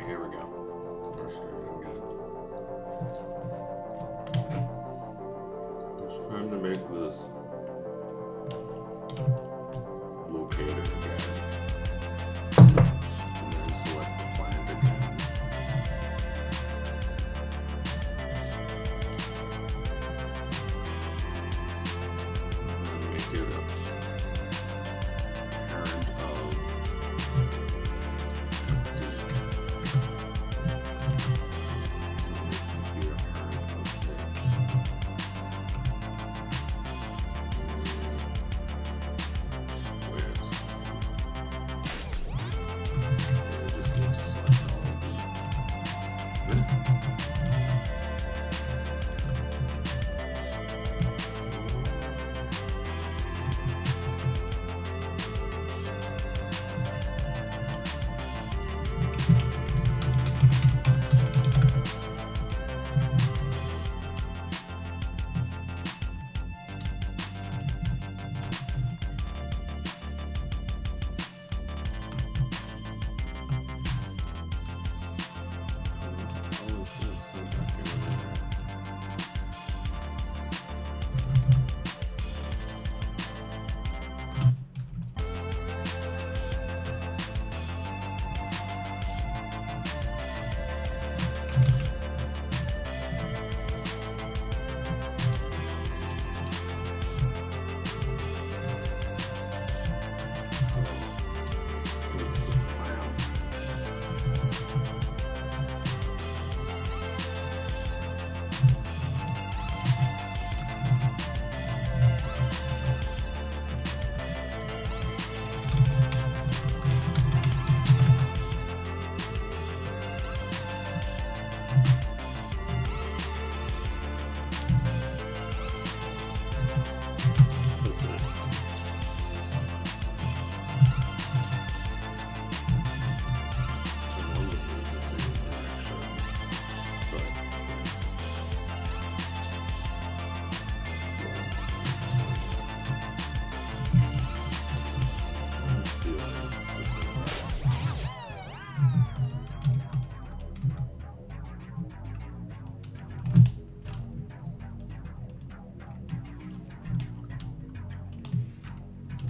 here we go. We're starting good. It's time to make this locator again. And then select the plant again. And then make it a parent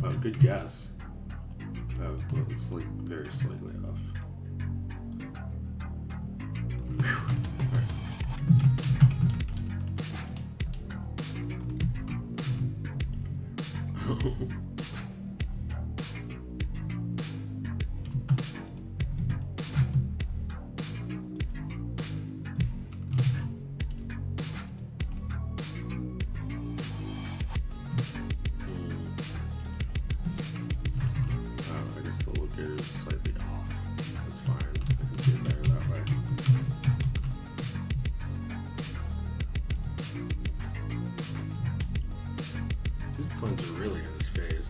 of good guess. It's like very slightly off. Slightly off. That's fine. I can see it better that way. These plants are really in his face.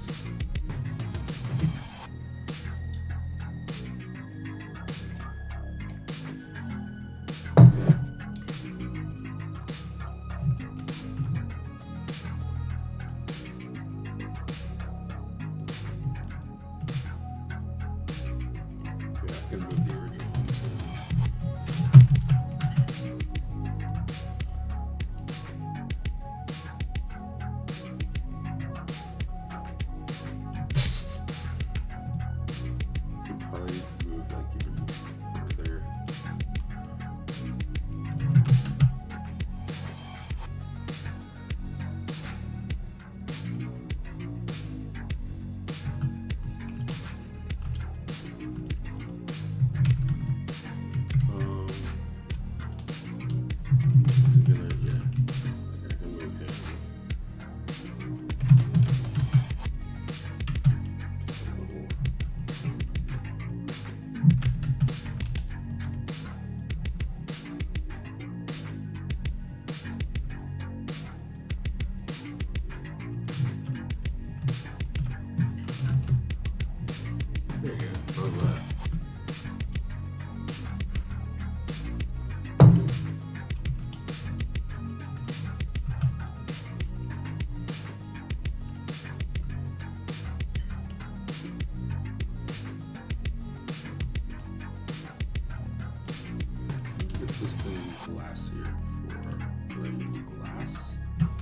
this thing glass here before. Do I need glass?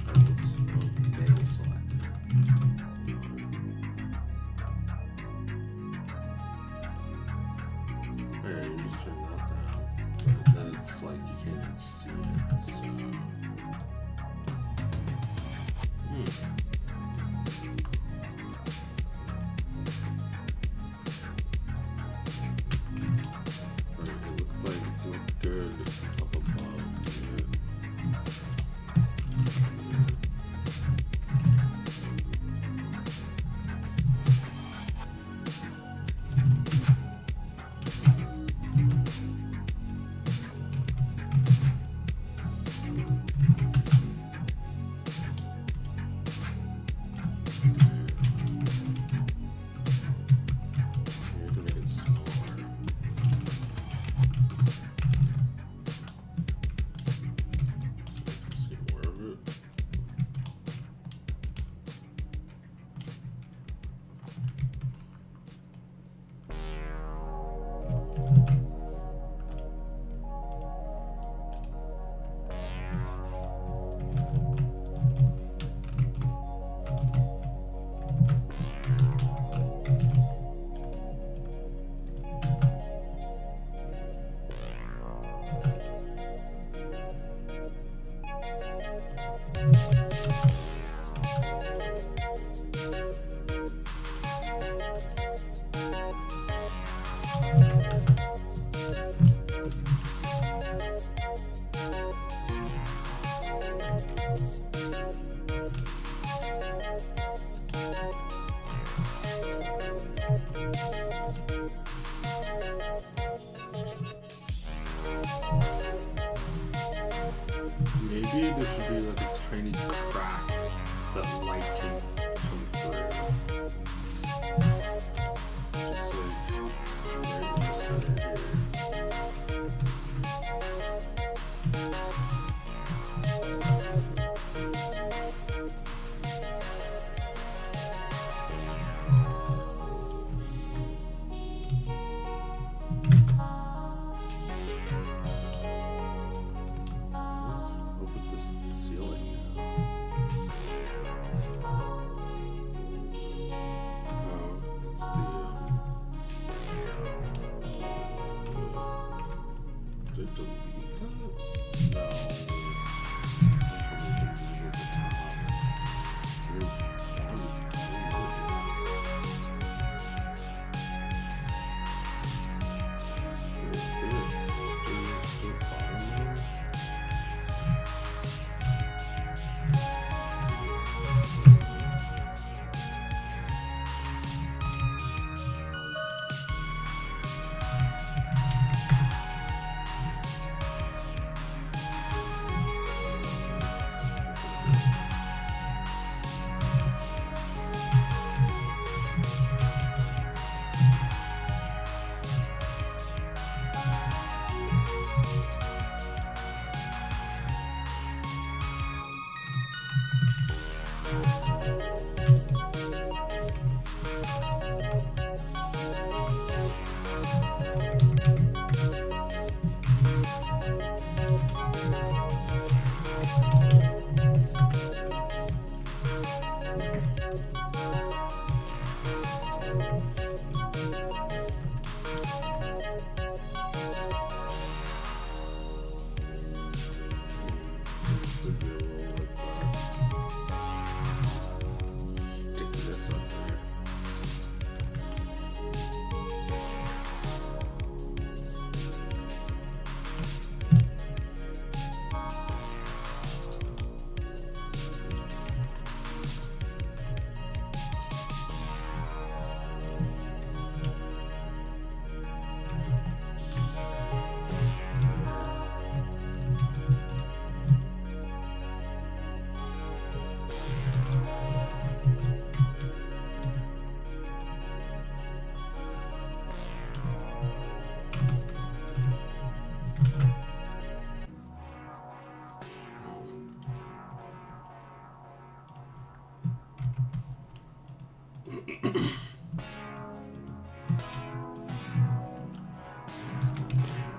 Manual select. Alright, you just turn that down. But then it's like you can't even see it. So maybe there should be like a tiny crack that light can come through. Just like right in the center here.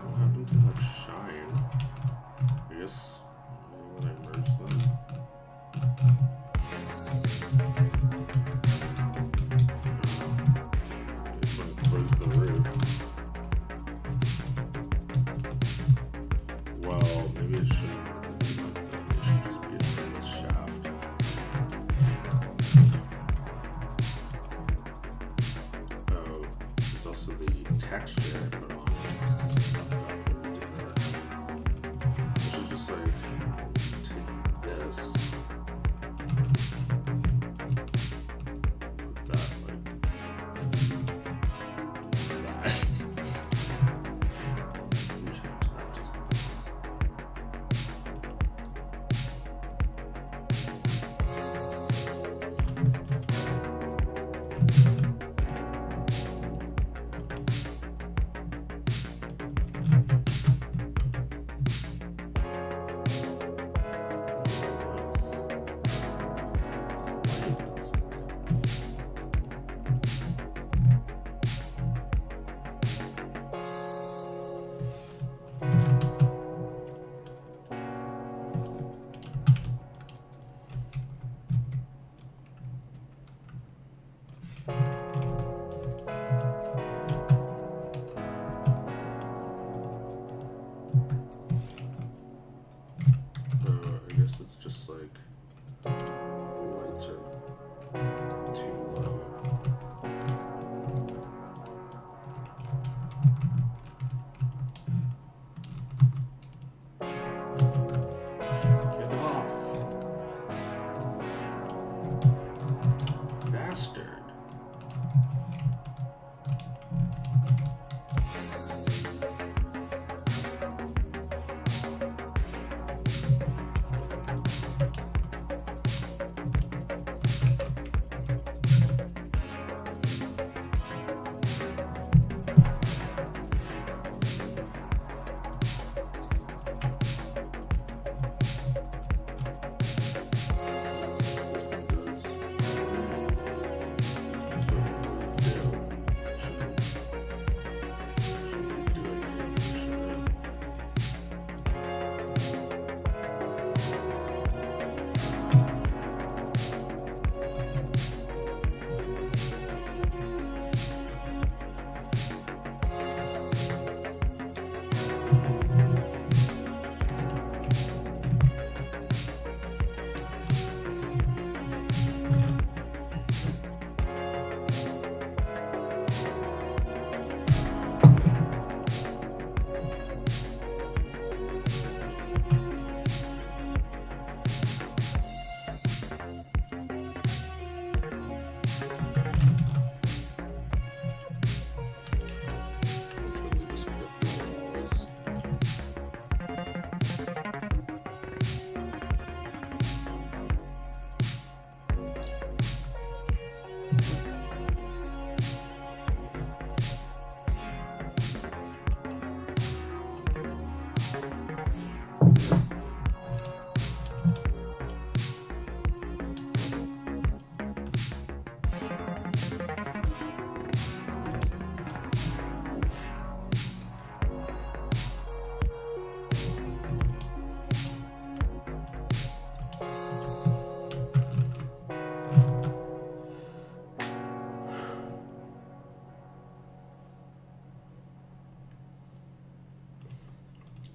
What happened to that shine? Well, maybe it shouldn't be like that. It should just be a endless shaft. Oh, there's also the texture I put on it. I should just like take this, put that like that. And change that to something else. I guess it's just like the lights are too low. Get off, bastard. This thing does. Shouldn't do anything, should it? Completely just clip the walls.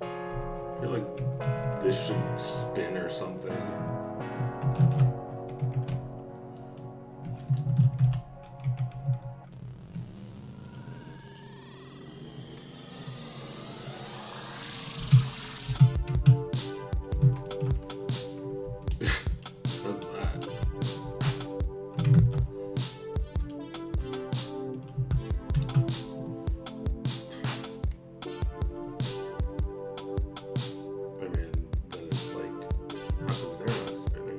I feel like this should spin or something. Does that? I mean, then it's like, how come they're not spinning?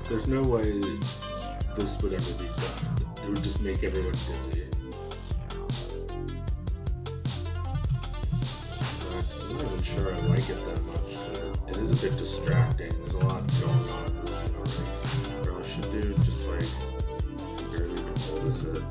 There's no way this would ever be done. It would just make everyone dizzy. I'm not even sure I like it that much. It is a bit distracting. There's a lot going on in this scene already. What I should do is just like barely even notice it.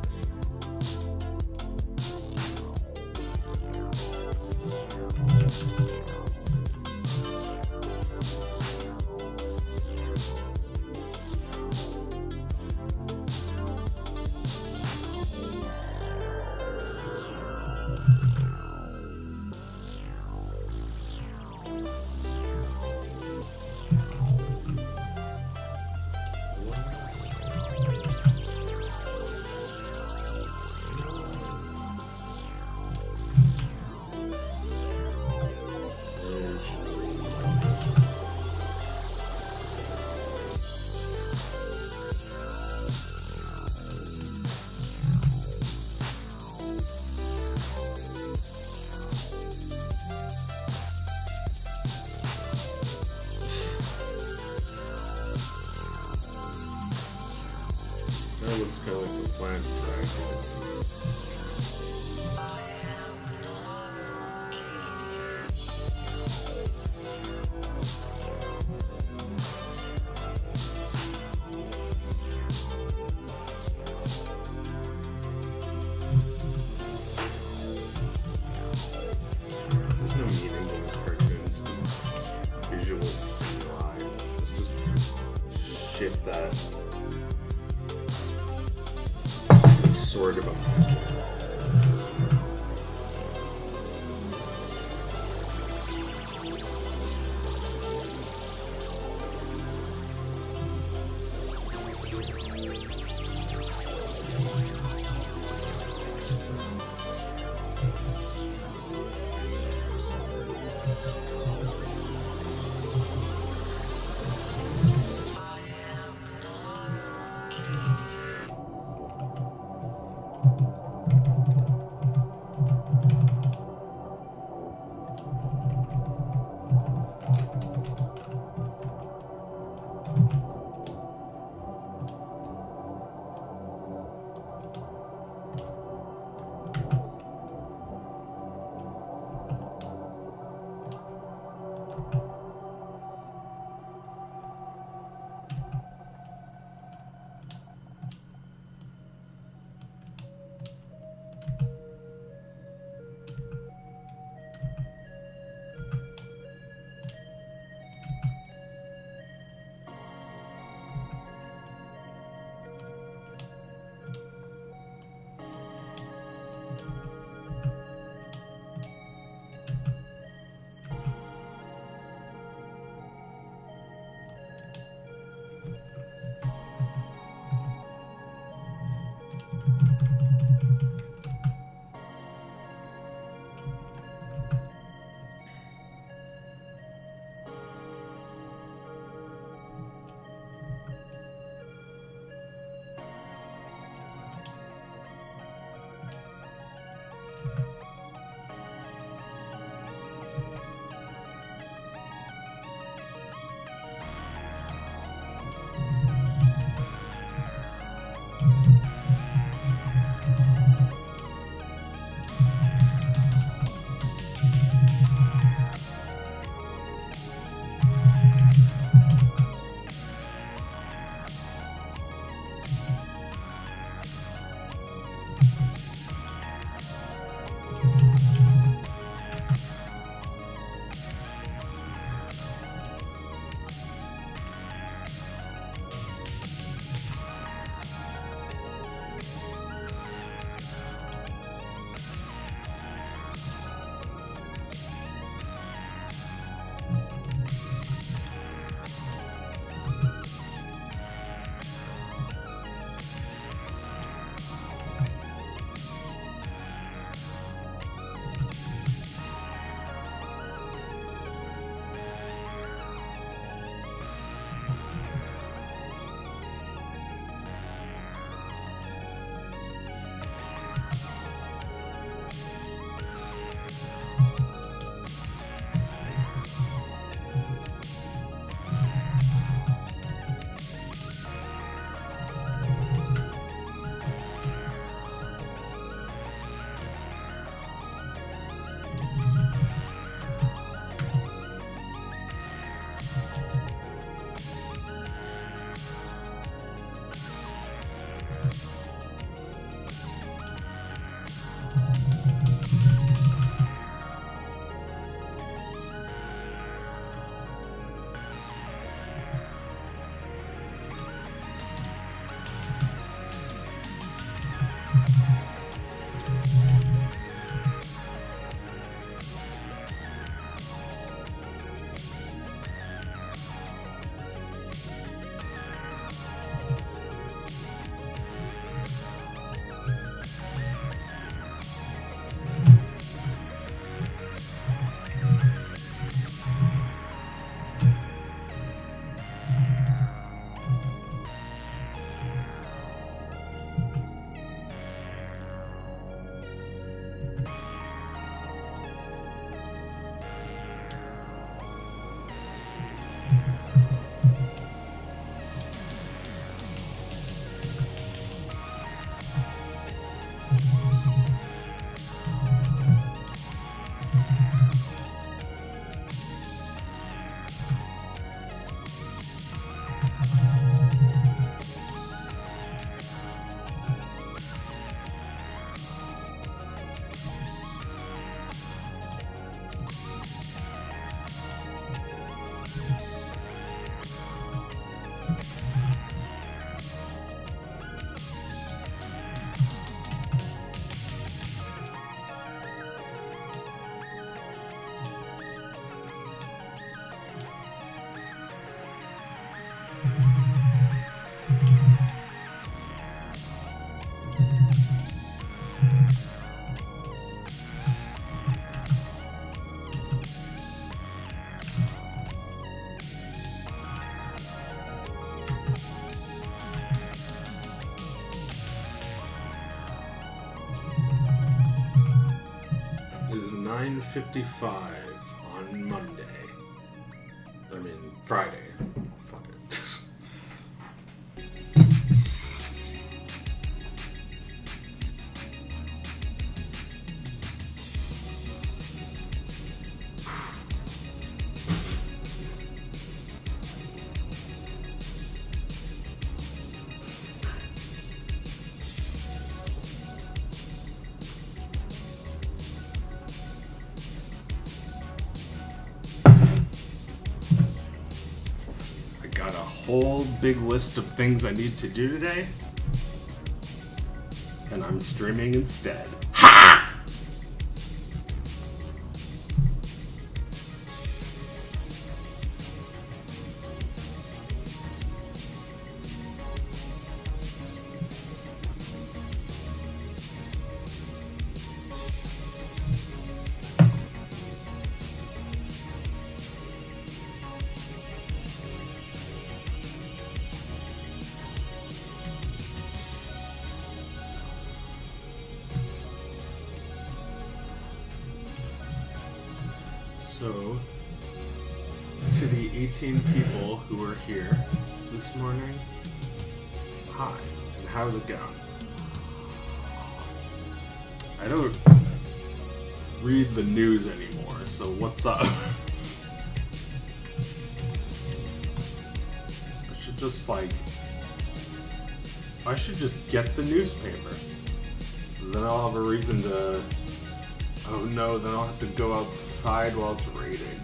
That looks kind of like the plant dragon. There's no meaning to this cartoon. It's just visual stimuli. It's just shit that sort of a 9:55 on Monday. I mean, Friday. Fuck it. Got a whole big list of things I need to do today, and I'm streaming instead. Ha! So, to the 18 people who were here this morning, hi, and how's it going? I don't read the news anymore, so what's up? I should just get the newspaper. Then I'll have a reason to, oh no, then I'll have to go outside while it's raining.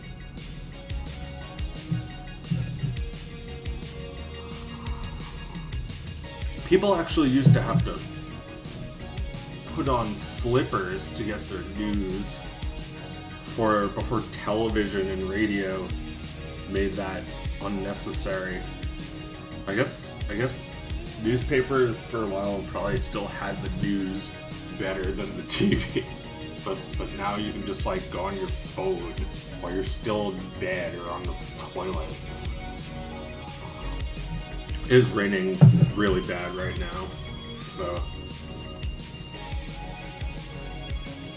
People actually used to have to put on slippers to get their news before television and radio made that unnecessary. I guess newspapers for a while probably still had the news better than the TV. But now you can just like go on your phone while you're still in bed or on the toilet. It is raining really bad right now, so.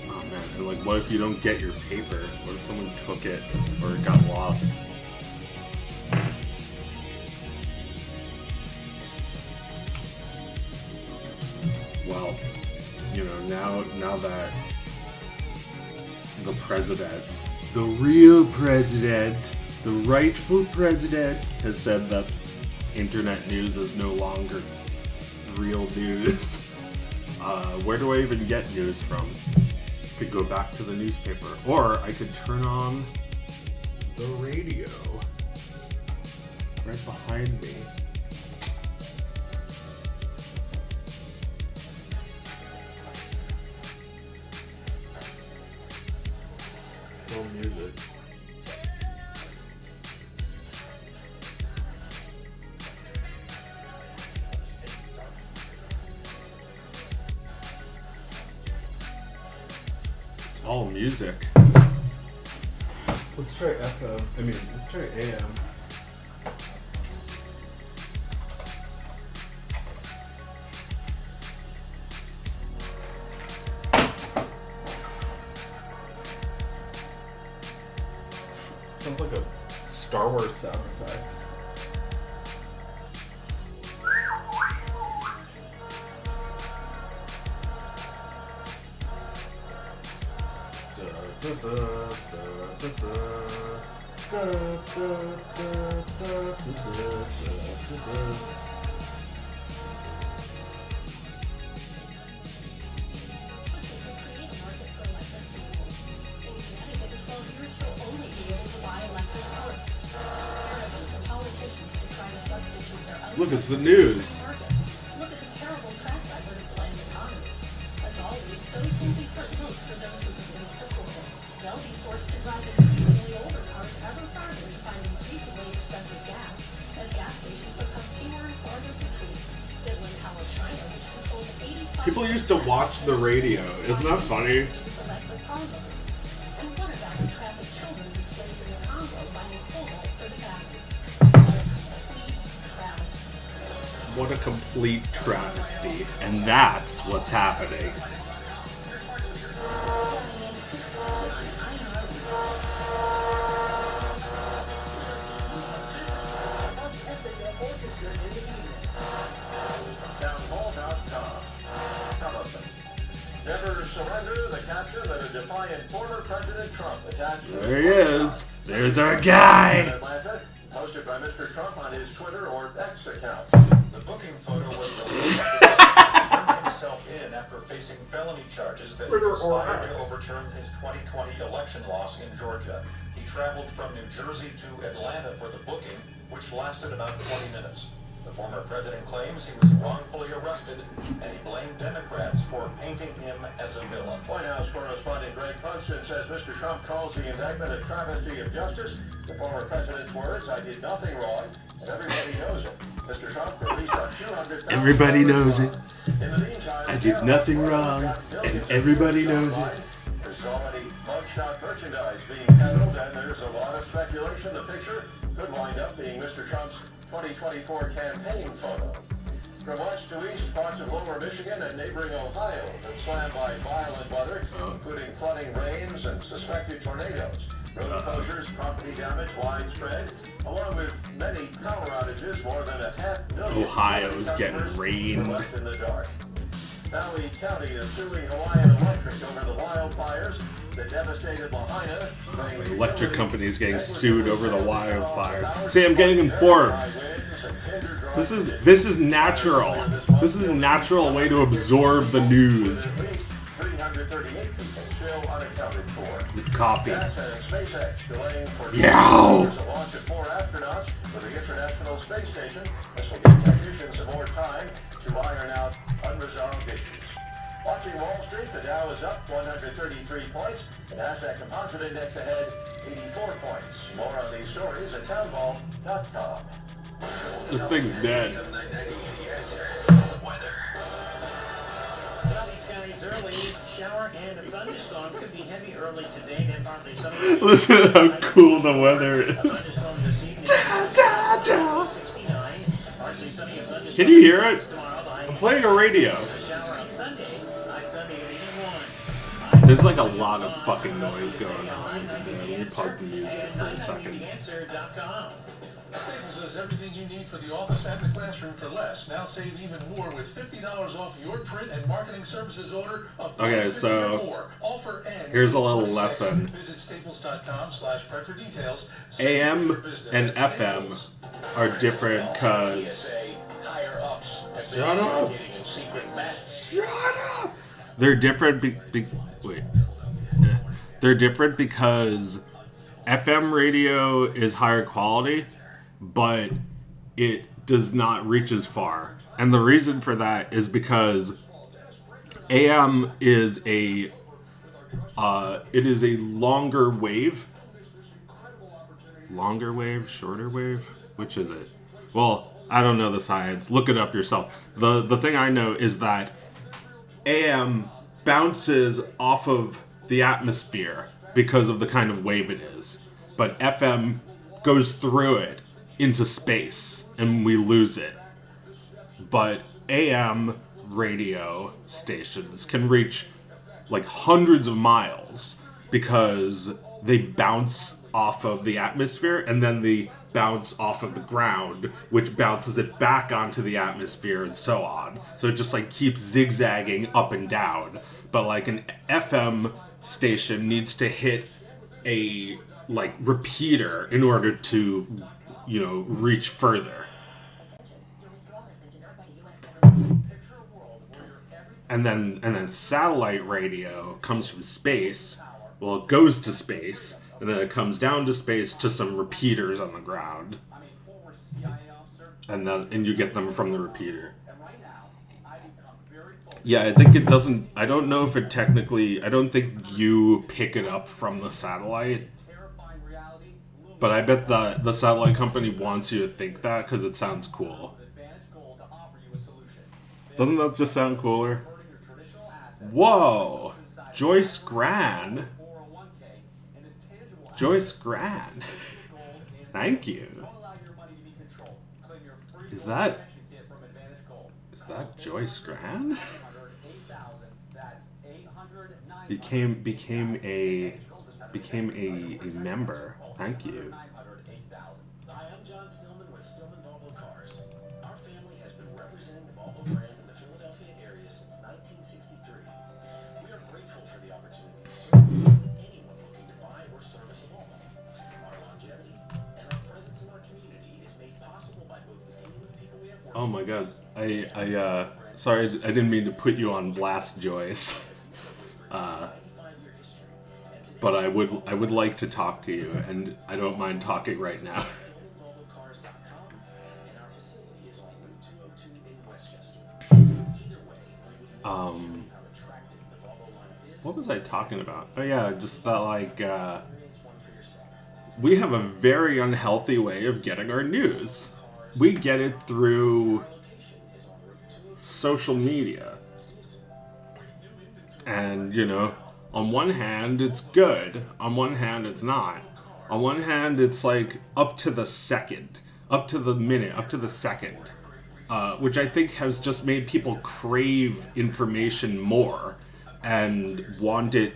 Oh man, and like what if you don't get your paper? What if someone took it or it got lost? Well, you know, now that the president, the real president, the rightful president has said that internet news is no longer real news. Where do I even get news from? I could go back to the newspaper, or I could turn on the radio right behind me. Music. It's all music. Let's try FM. Let's try AM. Sounds like a Star Wars sound effect. Look, it's the news. Look at the terrible track record of Glenn economy. As always, those will be cut notes for those who can support them. They'll be forced to drive increasingly older cars ever farther to find increasingly expensive gas, as gas stations become fewer and farther between. Finland, Power China, which controls 85%. People used to watch the radio. Isn't that funny? Electric cars. And what about the traffic children displaced in the Congo by Nicola for the basket? What a complete travesty. And that's what's happening. and former President Trump attached. There he is. There's our guy. Atlanta, posted by Mr. Trump on his Twitter or X account. The booking photo was released after he turned himself in after facing felony charges that conspired to overturn his 2020 election loss in Georgia. He traveled from New Jersey to Atlanta for the booking, which lasted about 20 minutes. The former president claims he was wrongfully arrested, and he blamed Democrats for painting him as a villain. White House correspondent Greg Poston says Mr. Trump calls the indictment a travesty of justice. The former president's words, "I did nothing wrong, and everybody knows it." Mr. Trump released a $200,000. Everybody knows it. In the meantime, I did nothing wrong, and everybody knows it. There's already mugshot merchandise being peddled, and there's a lot of speculation the picture could wind up being Mr. Trump's 2024 campaign photo. From west to east, parts of lower Michigan and neighboring Ohio have been slammed by violent weather, including flooding rains and suspected tornadoes. Road closures, property damage widespread, along with many power outages. More than 500,000 Ohio's getting rained. left in the dark. Maui County is suing Hawaiian Electric over the wildfires that devastated Lahaina. The electric company is getting sued over the wildfires. See, I'm getting informed. This is natural. This is a natural way to absorb the news. 338 people still unaccounted for. With coffee. NASA and SpaceX delaying for Yow! the launch of 4 astronauts for the International Space Station. This will give technicians some more time to iron out unresolved issues. Watching Wall Street, the Dow is up 133 points. The Nasdaq Composite Index ahead 84 points. More on these stories at townhall.com. This thing's dead. Cloudy skies early, shower and a thunderstorm could be heavy early today, then partly sunny. Listen to how cool the weather is. Thunderstorm this evening. Da, da, da. 69, partly sunny and thunderstorm. Can you hear it? Tomorrow, the high I'm playing a radio. shower on Sunday, high Sunday at 81. There's like a lot of fucking noise going on. Let me pause the music for a second. TheAnswer.com. Staples is everything you need for the office and the classroom for less. Now save even more with $50 off your print and marketing services order of Okay, so $150 or more. Offer ends here's a little lesson. Visit staples.com/prep for details. AM and FM are different because Higher ups have been Shut up. engaging in secret mass. shut up. They're different. Wait. They're different because FM radio is higher quality, but it does not reach as far. And the reason for that is because AM is a longer wave. Longer wave, shorter wave? Which is it? Well, I don't know the science. Look it up yourself. The thing I know is that AM bounces off of the atmosphere because of the kind of wave it is. But FM goes through it into space and we lose it. But AM radio stations can reach like hundreds of miles because they bounce off of the atmosphere and then they bounce off of the ground, which bounces it back onto the atmosphere and so on. So it just like keeps zigzagging up and down. But like an FM station needs to hit a like repeater in order to, you know, reach further. And then satellite radio comes from space. Well, it goes to space, and then it comes down to space to some repeaters on the ground. And you get them from the repeater. Yeah, I think it doesn't. I don't know if it technically. I don't think you pick it up from the satellite. But I bet the satellite company wants you to think that because it sounds cool. Doesn't that just sound cooler? Whoa! Joyce Gran. Joyce Gran. Thank you. Is that Joyce Gran? became a member. Thank you. Hi, I'm John Stillman with Stillman Volvo Cars. Our family has been representing the Volvo brand in the Philadelphia area since 1963. We are grateful for the opportunity to serve. Oh my god. Sorry, I didn't mean to put you on blast, Joyce. But I would like to talk to you, and I don't mind talking right now. What was I talking about? Oh yeah, just that like, we have a very unhealthy way of getting our news. We get it through social media. And, you know, on one hand, it's good. On one hand, it's not. On one hand, it's like up to the second, up to the minute, up to the second. Which I think has just made people crave information more and want it,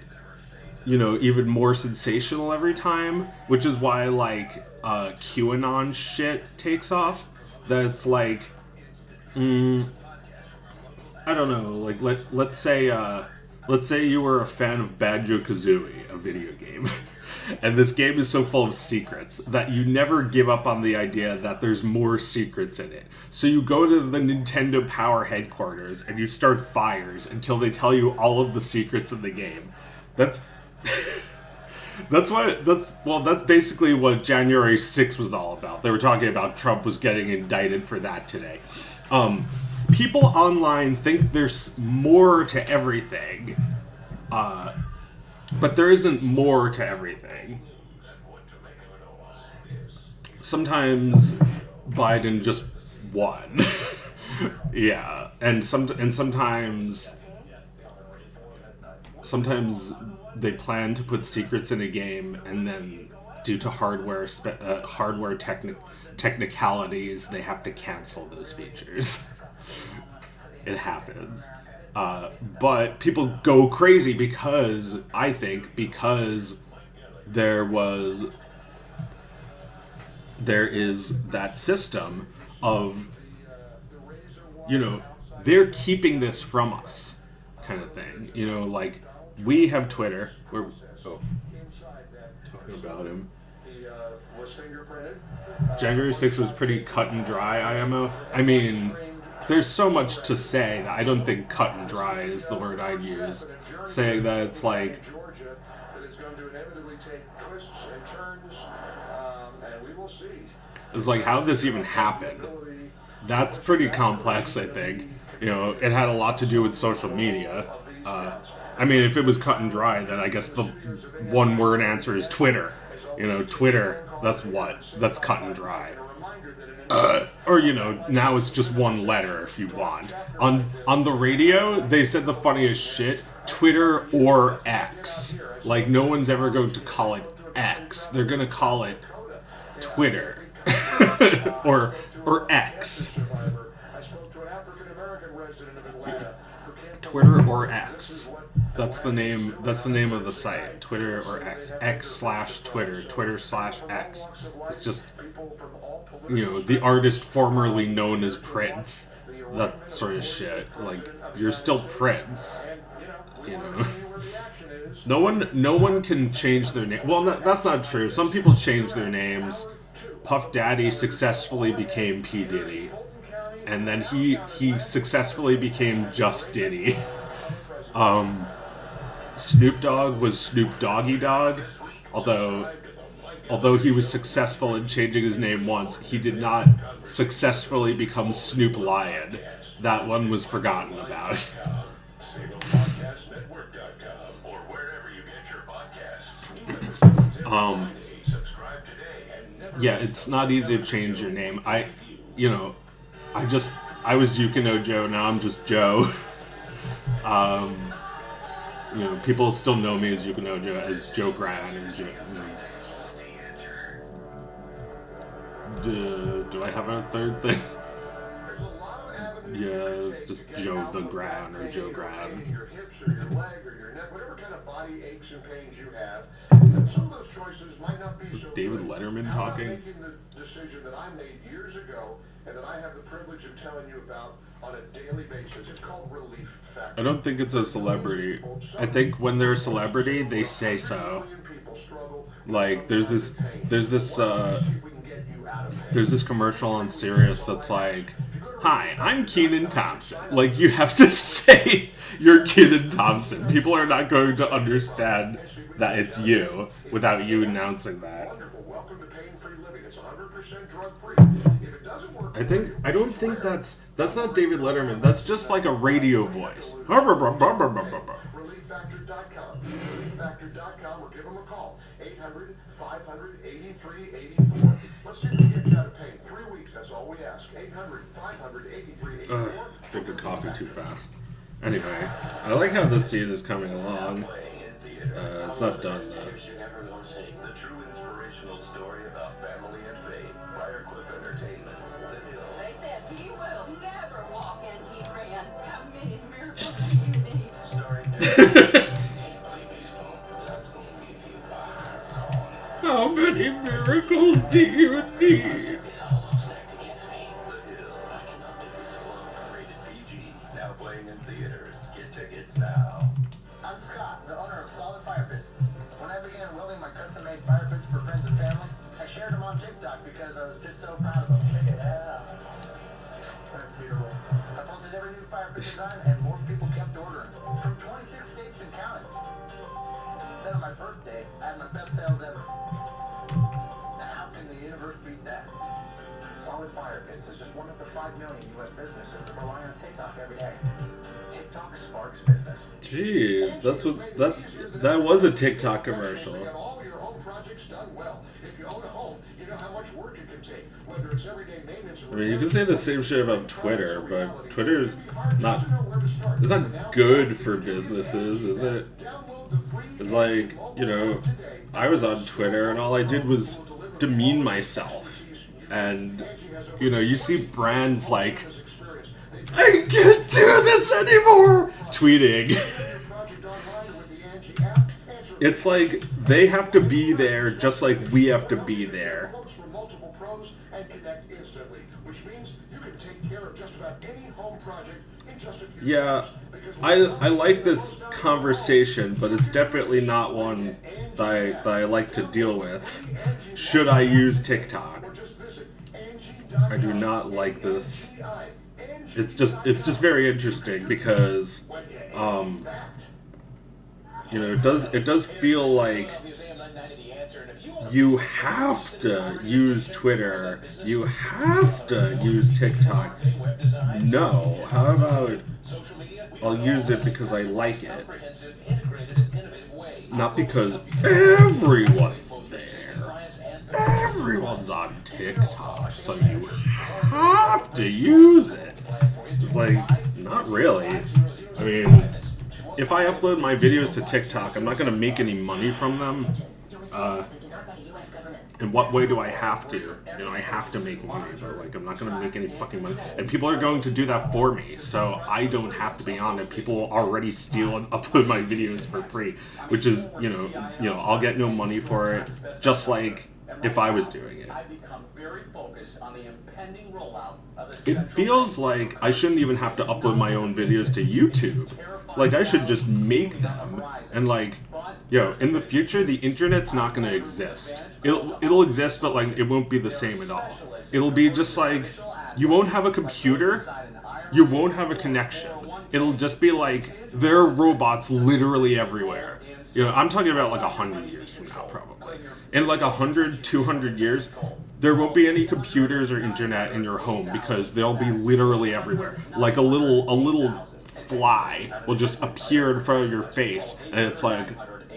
you know, even more sensational every time, which is why, like, QAnon shit takes off. That's like, I don't know, like, let's say you were a fan of Banjo-Kazooie, a video game, and this game is so full of secrets that you never give up on the idea that there's more secrets in it. So you go to the Nintendo Power headquarters and you start fires until they tell you all of the secrets in the game. That's basically what January 6th was all about. They were talking about Trump was getting indicted for that today. People online think there's more to everything, but there isn't more to everything. Sometimes Biden just won. Yeah, and sometimes they plan to put secrets in a game, and then due to hardware technicalities, they have to cancel those features. It happens. But people go crazy because there is that system of, you know, they're keeping this from us kind of thing. You know, like, we have Twitter. Talking about him. January 6th was pretty cut and dry, IMO. I mean, there's so much to say that I don't think cut and dry is the word I'd use. Saying that it's like, it's like, how'd this even happen? That's pretty complex, I think. You know, it had a lot to do with social media. I mean, if it was cut and dry, then I guess the one word answer is Twitter. You know, Twitter, that's cut and dry. Or, you know, now it's just one letter if you want. On the radio, they said the funniest shit, Twitter or X. Like, no one's ever going to call it X. They're going to call it Twitter. or X. Twitter or X. That's the name of the site. Twitter or X. X/Twitter. Twitter/X. It's just, you know, the artist formerly known as Prince. That sort of shit. Like, you're still Prince. You know. No one can change their name. Well, that's not true. Some people change their names. Puff Daddy successfully became P. Diddy. And then he successfully became Just Diddy. Snoop Dogg was Snoop Doggy Dogg, although he was successful in changing his name once, he did not successfully become Snoop Lion. That one was forgotten about. Yeah, it's not easy to change your name. I was Yukino Joe, now I'm just Joe. You know, people still know me as Yukino Joe, as Joe Gran, or Joe. Do I have a third thing? Yeah, it's just Joe the Gran or Joe Gran. Your hips or your leg or your neck, whatever kind of body aches and pains you have, some of those choices might not be so David Letterman talking. I'm making the decision that I made years ago and that I have the privilege of telling you about on a daily basis. It's called Relief Factor. I don't think it's a celebrity. I think when they're a celebrity, they say so. Like, there's this commercial on Sirius that's like, Hi, I'm Kenan Thompson. Like, you have to say you're Kenan Thompson. People are not going to understand that it's you without you announcing that. Wonderful. Welcome to Pain Free Living. It's 100% drug free. If it doesn't work, I don't think that's not David Letterman. That's just like a radio voice. ReliefFactor.com. ReliefFactor.com or give them a call. 800-500-8384. Let's see if we can get you out of pain. 3 weeks, that's all we ask. 800-500-8384. Drink a coffee too fast. Anyway, I like how this scene is coming along. It's not done though. You never know, the true inspirational story about family and faith. Briarcliff Entertainment's The Hill. They said he will never walk and he ran. How many miracles do you need? Starring How many miracles do you need? The Hill. I cannot live this alone. Rated PG. Now playing in theaters. Get tickets now. I'm Scott, the owner of Solid Fire Pits. When I began welding my custom-made fire pits for friends and family, I shared them on TikTok because I was just so proud of them. Check it out. That's beautiful. I posted every new fire pit design, and more people kept ordering. From 26 states and counting. Then on my birthday, I had my best sales ever. Now how can the universe beat that? Solid Fire Pits is just one of the 5 million U.S. businesses that rely on TikTok every day. TikTok sparks business. Jeez, that was a TikTok commercial. Get all your home projects done well. If you own a home, you know how much work it can take. Whether it's everyday maintenance or I mean, you can say the same shit about Twitter, but Twitter is not good for businesses, is it? It's like, you know, I was on Twitter and all I did was demean myself. And, you know, you see brands like, I can't do this anymore, tweeting. It's like they have to be there just like we have to be there. Yeah, I like this conversation, but it's definitely not one that I like to deal with. Should I use TikTok? I do not like this. It's just very interesting because, you know, it does feel like you have to use Twitter, you have to use TikTok. No, how about I'll use it because I like it, not because everyone's there. Everyone's on TikTok, so you have to use it. It's like, not really. I mean, if I upload my videos to TikTok, I'm not going to make any money from them. In what way do I have to? You know, I have to make money, but like, I'm not going to make any fucking money. And people are going to do that for me, so I don't have to be on it. People already steal and upload my videos for free, which is, you know, I'll get no money for it, just like if I was doing it. It feels like I shouldn't even have to upload my own videos to YouTube. Like, I should just make them. And like, yo, in the future, the internet's not gonna exist. It'll exist, but like, it won't be the same at all. It'll be just like, you won't have a computer, you won't have a connection. It'll just be like, there are robots literally everywhere. You know, I'm talking about like 100 years from now, probably. In like 100, 200 years, there won't be any computers or internet in your home because they'll be literally everywhere. Like a little fly will just appear in front of your face, and it's like,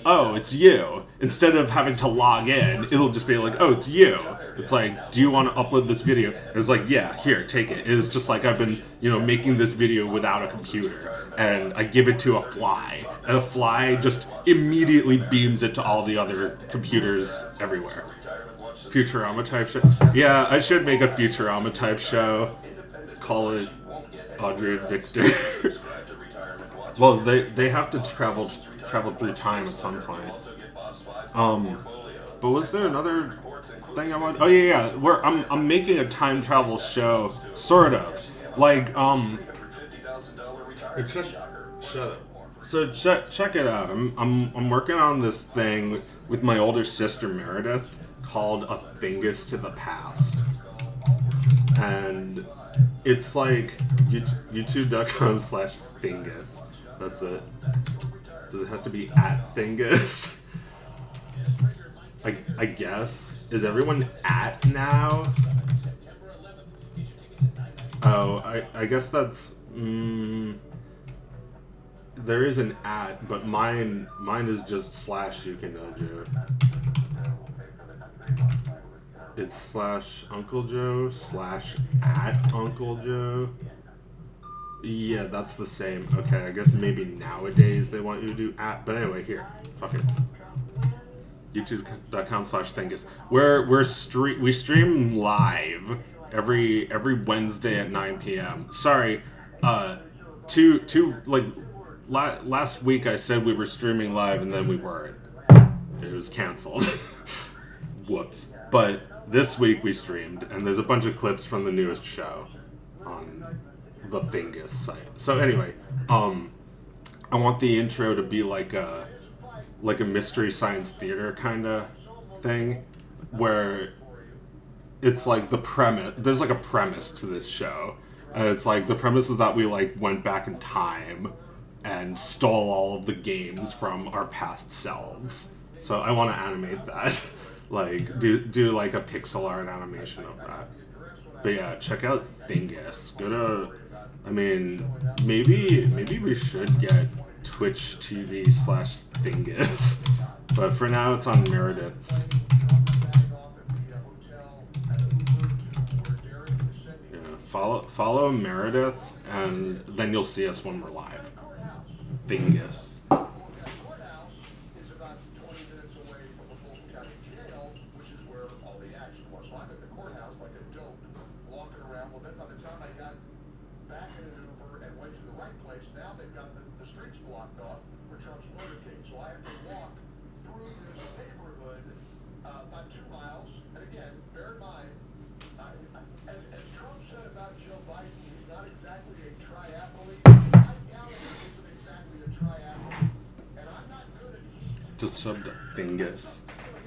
oh, it's you. Instead of having to log in, it'll just be like, oh, it's you. It's like, do you want to upload this video? And it's like, yeah, here, take it. It's just like I've been, you know, making this video without a computer, and I give it to a fly, and the fly just immediately beams it to all the other computers everywhere. Futurama type show. Yeah, I should make a Futurama type show. Call it Audrey and Victor. Well, they have to travel through time at some point. But was there another thing I wanted? Oh yeah. Where I'm making a time travel show, sort of. Like shut up. So check it out. I'm working on this thing with my older sister Meredith called A Thingus to the Past, and It's like youtube.com/Thingus. That's it. Does it have to be @Thingus? I guess. Is everyone at now? Oh, I guess that's... there is an @ but mine is just /Yukinojo. It's /Uncle Joe /@Uncle Joe. Yeah, that's the same. Okay, I guess maybe nowadays they want you to do @, but anyway, here, fuck it. YouTube.com/Thingus. We stream live every Wednesday at 9 p.m. Sorry, last week I said we were streaming live and then we weren't. It was canceled. Whoops. But this week we streamed, and there's a bunch of clips from the newest show on the Thingus site. So anyway, I want the intro to be like a mystery science theater kind of thing, where it's like the premise. There's like a premise to this show, and it's like the premise is that we like went back in time and stole all of the games from our past selves. So I want to animate that. Like, do like a pixel art animation of that. But yeah, check out Thingus. Go to, I mean, maybe we should get Twitch TV/Thingus. But for now, it's on Meredith's. Yeah, follow Meredith, and then you'll see us when we're live. Thingus. Just sub to Thingus.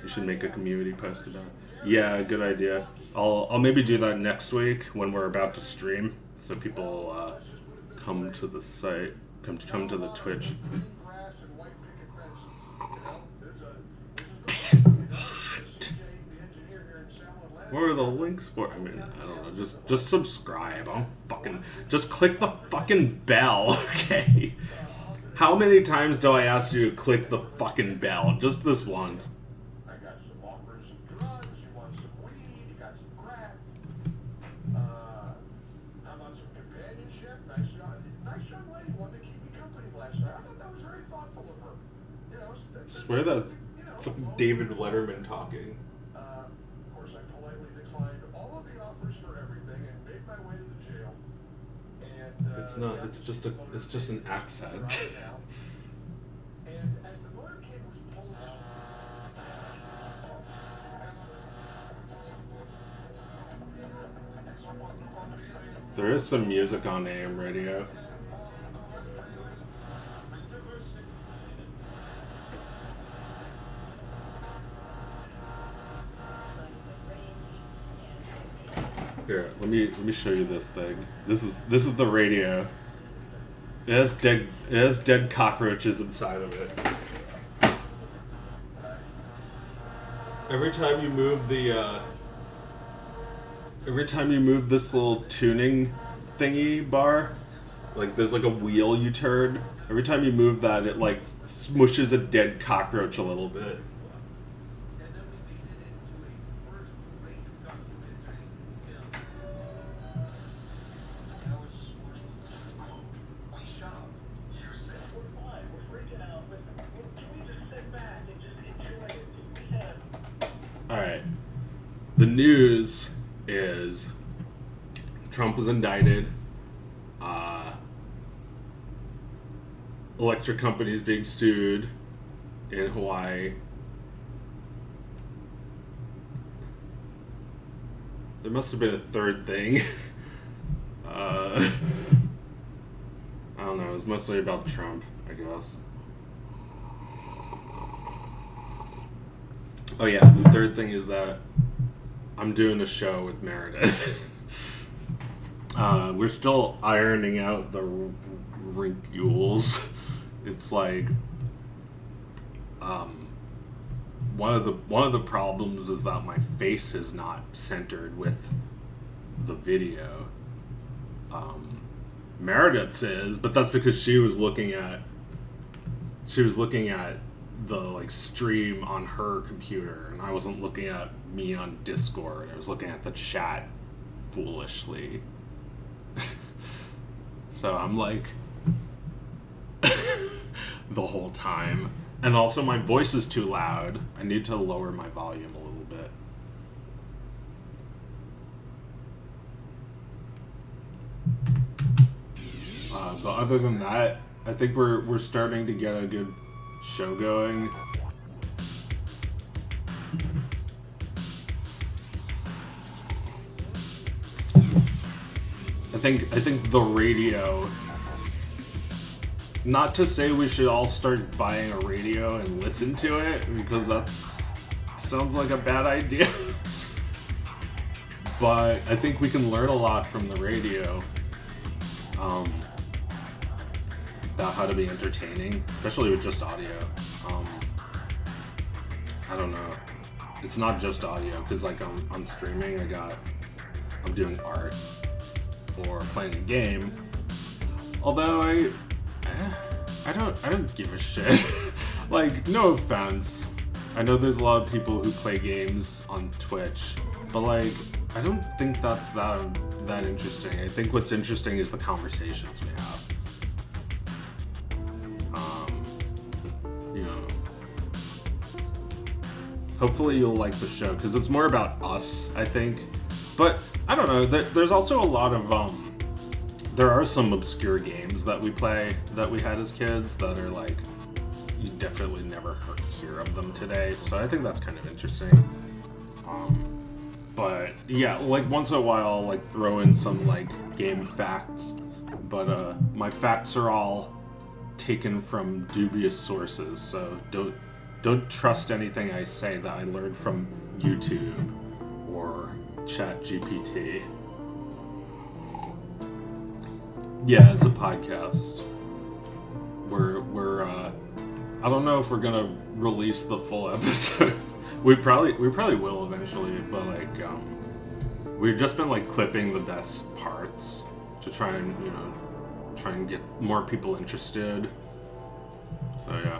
You should make a community post about it. Yeah, good idea. I'll maybe do that next week when we're about to stream, so people come to the site, come to the Twitch. What are the links for? I mean, I don't know. Just subscribe. Just click the fucking bell, okay? How many times do I ask you to click the fucking bell? Just this once. I got some offers, some drugs, you want some weed, you got some crack. How about some companionship? Nice young lady wanted to keep me company last night. I thought that was very thoughtful of her. You know, Swear that's fucking David Letterman talking. Of course, I politely declined all of the offers for everything and made my way to the jail. And It's not. It's just an accent. And as the motorcade was pulled out, There is some music on AM radio. Here, let me show you this thing. This is the radio. It has dead cockroaches inside of it. Every time you move this little tuning thingy bar, like there's like a wheel you turn. Every time you move that, it like smushes a dead cockroach a little bit. Alright. The news is Trump was indicted. Electric companies being sued in Hawaii. There must have been a third thing. I don't know. It was mostly about Trump, I guess. Oh yeah, the third thing is that I'm doing a show with Meredith. We're still ironing out the wrinkles. It's like one of the problems is that my face is not centered with the video. Meredith's is, but that's because she was looking at the like stream on her computer, and I wasn't looking at me on Discord. I was looking at the chat foolishly. So I'm like the whole time. And also my voice is too loud. I need to lower my volume a little bit. But other than that, I think we're starting to get a good show going. I think the radio, not to say we should all start buying a radio and listen to it, because that sounds like a bad idea. But I think we can learn a lot from the radio about how to be entertaining, especially with just audio. I don't know. It's not just audio, because like on streaming, I'm doing art or playing a game. Although I don't give a shit. Like, no offense. I know there's a lot of people who play games on Twitch, but like, I don't think that's that interesting. I think what's interesting is the conversations we have. You know, hopefully you'll like the show, because it's more about us, I think. But I don't know. There's also a lot of there are some obscure games that we play that we had as kids that are like you definitely never hear of them today. So I think that's kind of interesting. But yeah, like once in a while I'll like throw in some like game facts. But my facts are all taken from dubious sources, so don't trust anything I say that I learned from YouTube or ChatGPT. Yeah, it's a podcast. We're I don't know if we're gonna release the full episode. we probably will eventually, but like we've just been like clipping the best parts to try and get more people interested. So yeah.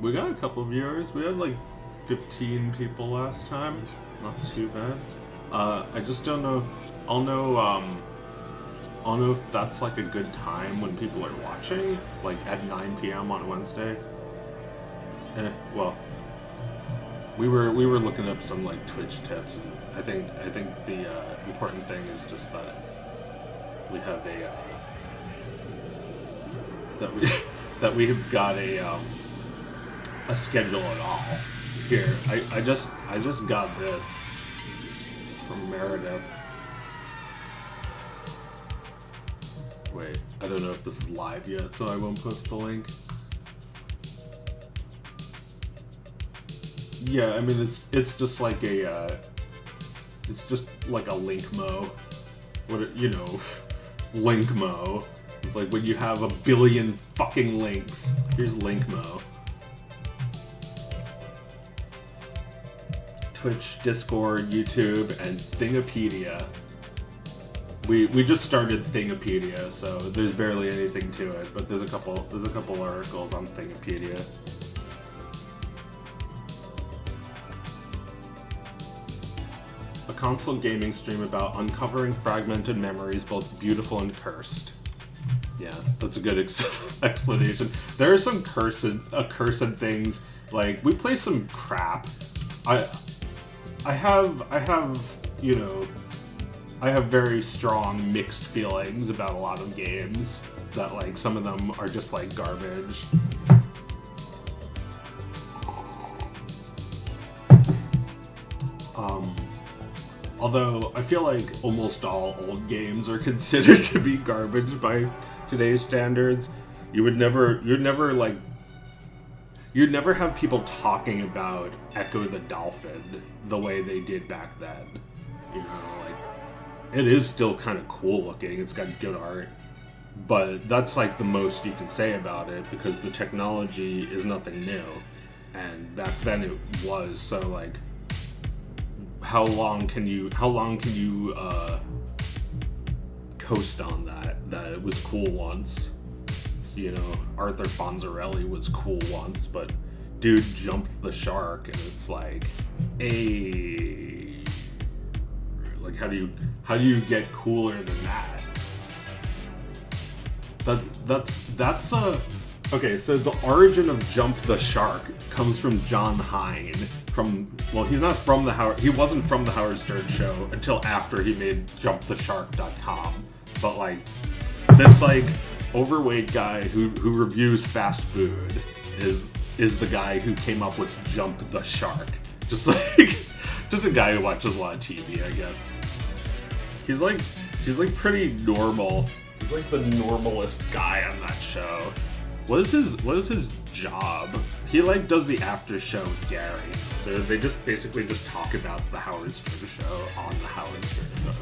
We got a couple of viewers. We had like 15 people last time. Not too bad. I just don't know. I'll know if that's like a good time when people are watching, like at 9 p.m. on Wednesday. Well, we were looking up some like Twitch tips, and I think the important thing is just that we have that we've got a schedule at all. Here, I just got this from Meredith. Wait, I don't know if this is live yet, so I won't post the link. Yeah, I mean it's just like a Linkmo. Linkmo. It's like when you have a billion fucking links. Here's Linkmo. Twitch, Discord, YouTube, and Thingipedia. We just started Thingipedia, so there's barely anything to it, but there's a couple articles on Thingipedia. A console gaming stream about uncovering fragmented memories, both beautiful and cursed. Yeah, that's a good explanation. There are some accursed things. Like, we play some crap. I have very strong mixed feelings about a lot of games that, like, some of them are just, like, garbage. Although, I feel like almost all old games are considered to be garbage by today's standards. You'd never have people talking about Echo the Dolphin the way they did back then. You know, like, it is still kind of cool looking. It's got good art. But that's like the most you can say about it, because the technology is nothing new. And back then it was, so like, how long can you coast on that it was cool once? It's, you know, Arthur Fonzarelli was cool once, but dude jumped the shark, and it's like, like, how do you get cooler than that? That's okay, so the origin of Jump the Shark comes from John Hine. He wasn't from the Howard Stern Show until after he made JumpTheShark.com. But like, this like overweight guy who reviews fast food is the guy who came up with Jump the Shark. Just a guy who watches a lot of TV, I guess. He's like pretty normal. He's like the normalest guy on that show. What is his job? He like does the after show with Gary. So they just basically just talk about the Howard Stern Show on the Howard Stern Show.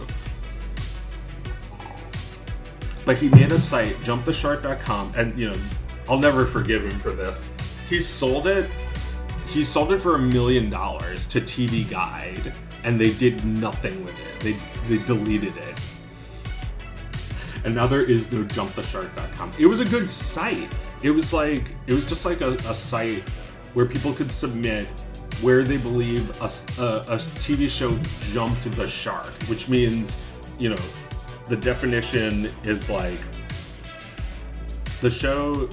But he made a site, JumpTheShark.com, and you know, I'll never forgive him for this. He sold it for $1 million to TV Guide, and they did nothing with it. They deleted it. And now there is no JumpTheShark.com. It was a good site. It was just like a site where people could submit where they believe a TV show jumped the shark, which means, you know, the definition is like the show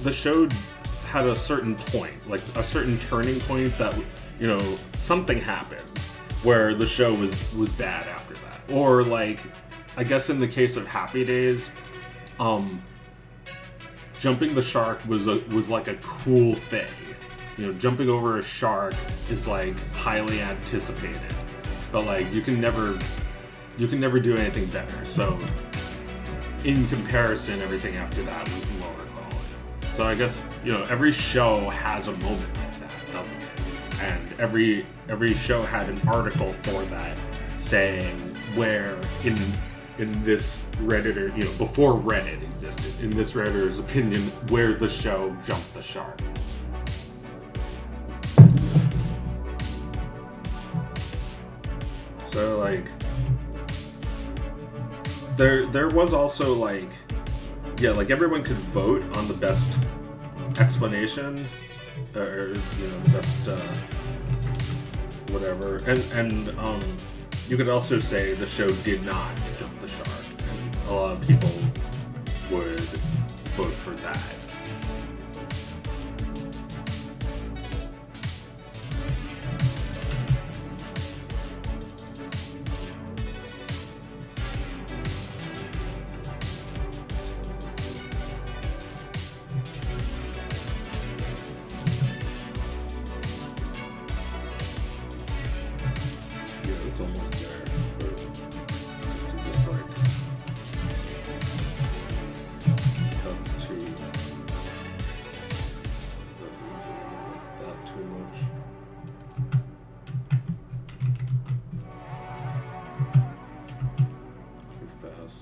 had a certain point, like a certain turning point that, you know, something happened where the show was bad after that. Or like, I guess in the case of Happy Days, jumping the shark was like a cool thing. You know, jumping over a shark is like highly anticipated, but like you can never do anything better. So in comparison, everything after that was lower quality. So I guess, you know, every show has a moment like that, doesn't it? And every show had an article for that saying where in this Redditor, you know, before Reddit existed, in this Redditor's opinion, where the show jumped the shark. So like, there was also like, yeah, like everyone could vote on the best explanation, or you know, the best whatever, and you could also say the show did not jump the shark, and a lot of people would vote for that. It's almost there, but just like cuts to that too much. Too fast.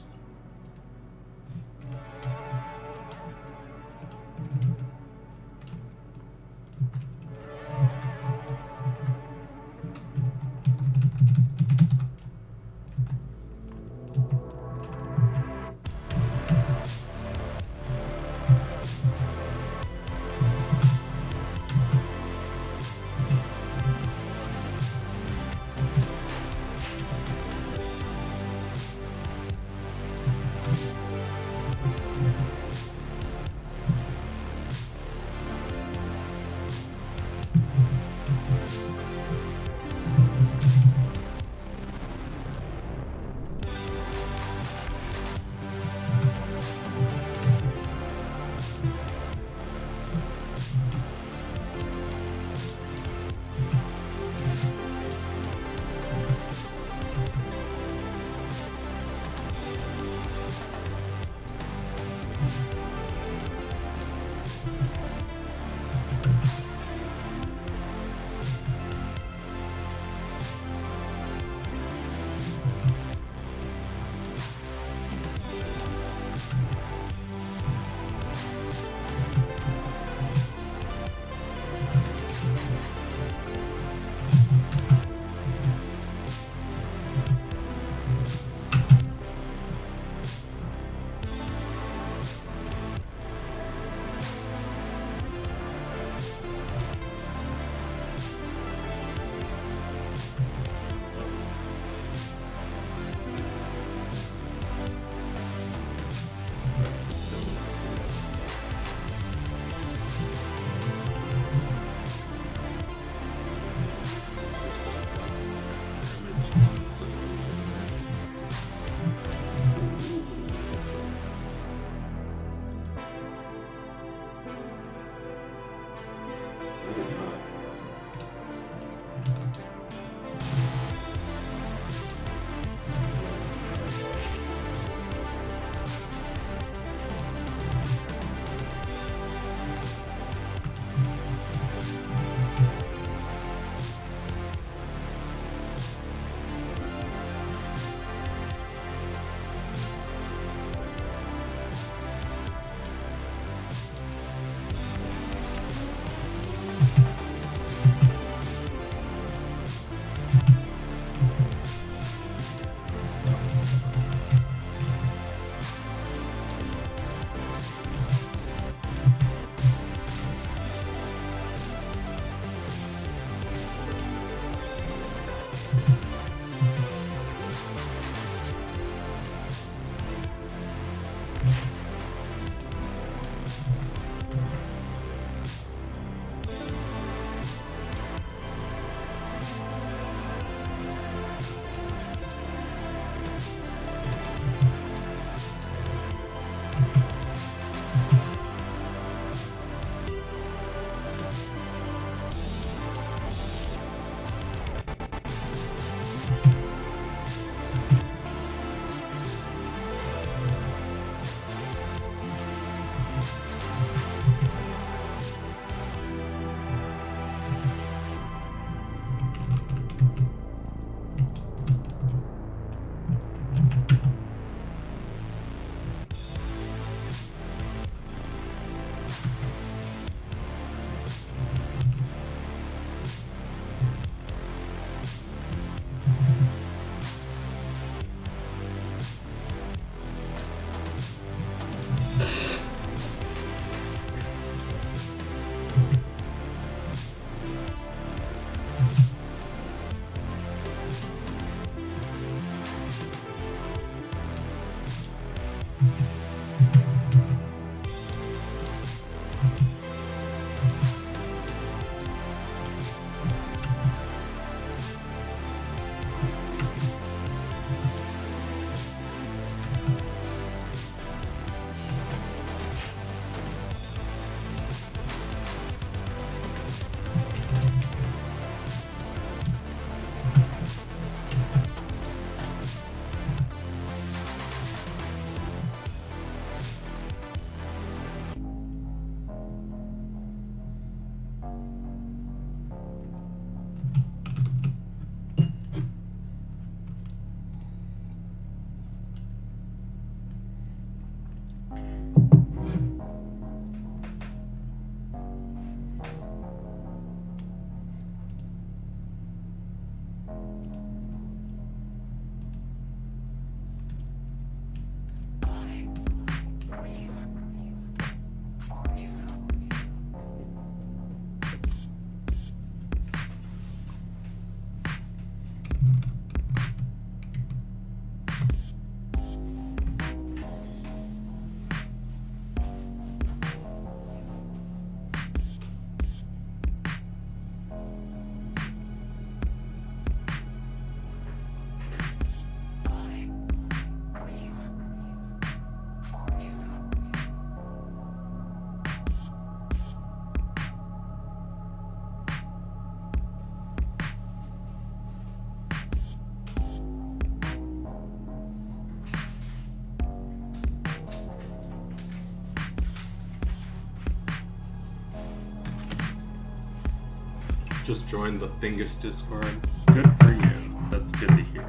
Just joined the Thingus Discord. Good for you. That's good to hear.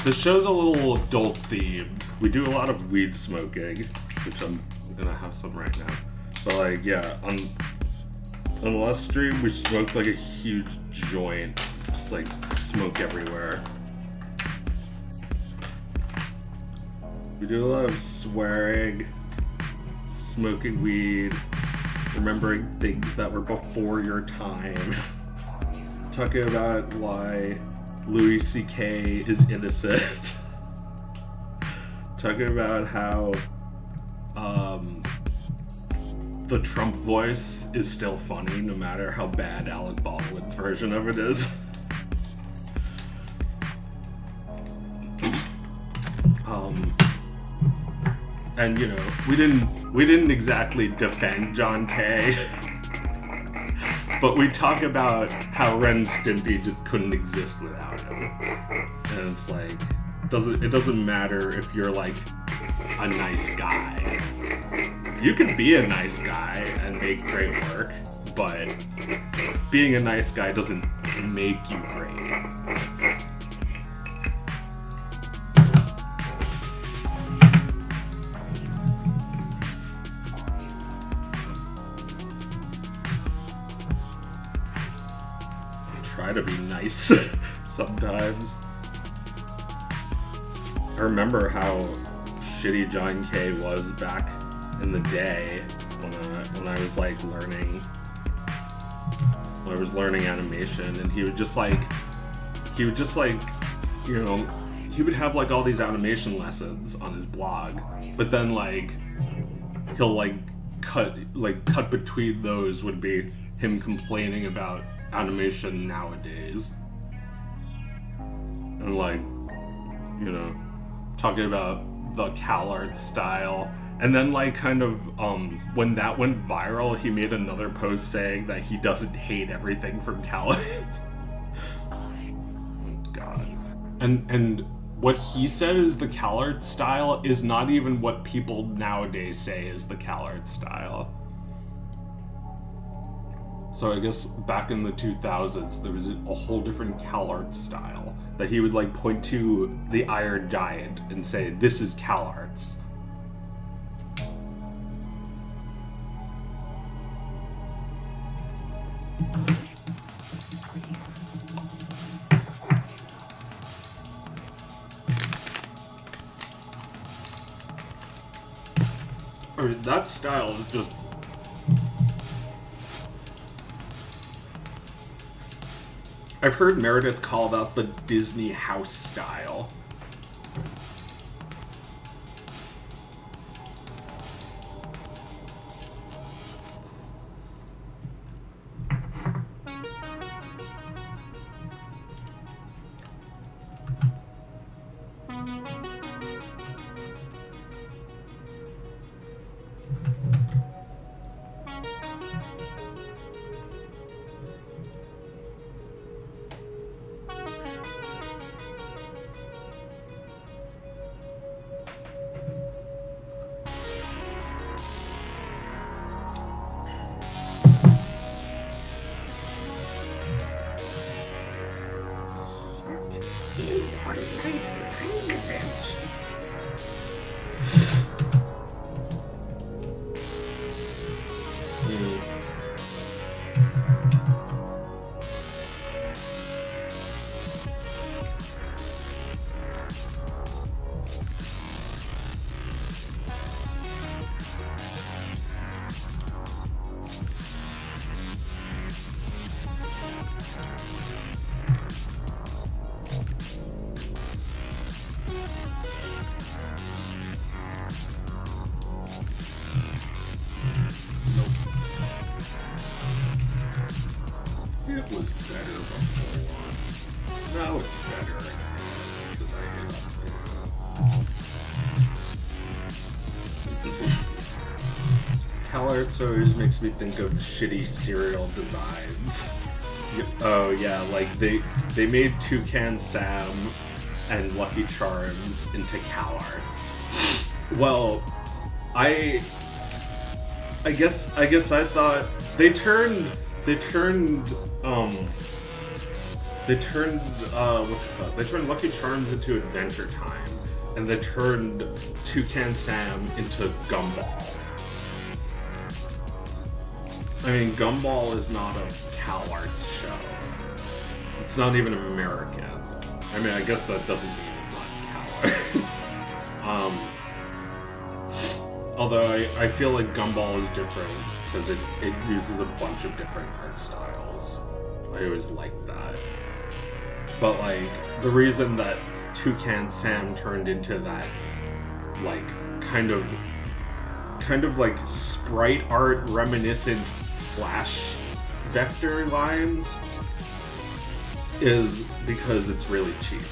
The show's a little adult themed. We do a lot of weed smoking, which I'm gonna have some right now. But like, yeah, on the last stream we smoked like a huge joint, just like smoke everywhere. We do a lot of swearing, smoking weed, remembering things that were before your time, talking about why Louis C.K. is innocent, talking about how the Trump voice is still funny no matter how bad Alec Baldwin's version of it is. And you know, we didn't exactly defend John Kay, but we talk about how Ren and Stimpy just couldn't exist without him. And it's like, it doesn't matter if you're like a nice guy. You can be a nice guy and make great work, but being a nice guy doesn't make you great. Try to be nice sometimes. I remember how shitty John Kay was back in the day when I was like learning I was learning animation, and he would just like, you know, he would have like all these animation lessons on his blog, but then like he'll like cut between those would be him complaining about animation nowadays, and like, you know, talking about the CalArts style. And then like kind of when that went viral, he made another post saying that he doesn't hate everything from CalArts. Oh god. And what he said is the CalArts style is not even what people nowadays say is the CalArts style. So I guess back in the 2000s, there was a whole different CalArts style that he would like point to the Iron Giant and say, "This is CalArts." Or that style is just... I've heard Meredith call that the Disney house style. It was better before. Now it's better. Because I hit up. CalArts always makes me think of shitty cereal designs. Oh yeah, like they made Toucan Sam and Lucky Charms into CalArts. Well, I guess I thought they turned Lucky Charms into Adventure Time, and they turned Toucan Sam into Gumball. I mean, Gumball is not a CalArts show. It's not even American. I mean, I guess that doesn't mean it's not CalArts. Although I feel like Gumball is different because it uses a bunch of different art styles. I always liked that. But like, the reason that Toucan Sam turned into that like kind of like sprite art reminiscent Flash vector lines is because it's really cheap.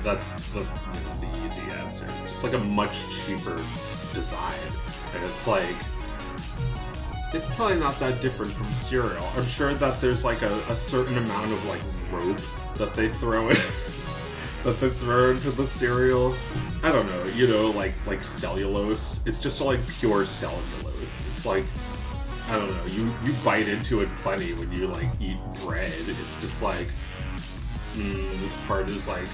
That's the easy answer. It's just like a much cheaper design, and it's like, it's probably not that different from cereal. I'm sure that there's like a certain amount of like rope that they throw in that they throw into the cereal. I don't know, you know, like cellulose. It's just like pure cellulose. It's like, I don't know, you bite into it plenty when you like eat bread. It's just like, this part is like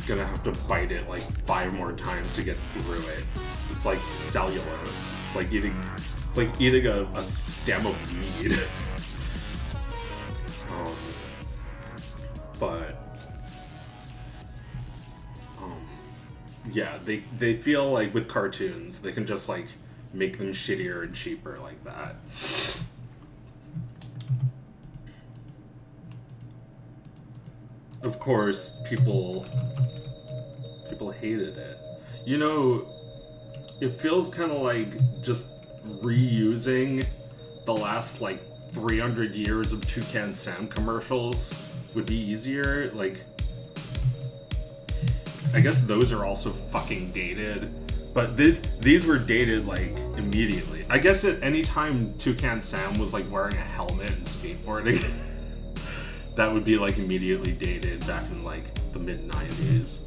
gonna have to bite it like 5 more times to get through it. It's like cellulose. It's like eating a stem of weed. Yeah, they feel like with cartoons they can just like make them shittier and cheaper like that. of course, people hated it. You know, it feels kind of like just reusing the last, like, 300 years of Toucan Sam commercials would be easier. Like, I guess those are also fucking dated, but these were dated, like, immediately. I guess at any time Toucan Sam was, like, wearing a helmet and skateboarding, that would be, like, immediately dated back in, like, the mid-90s.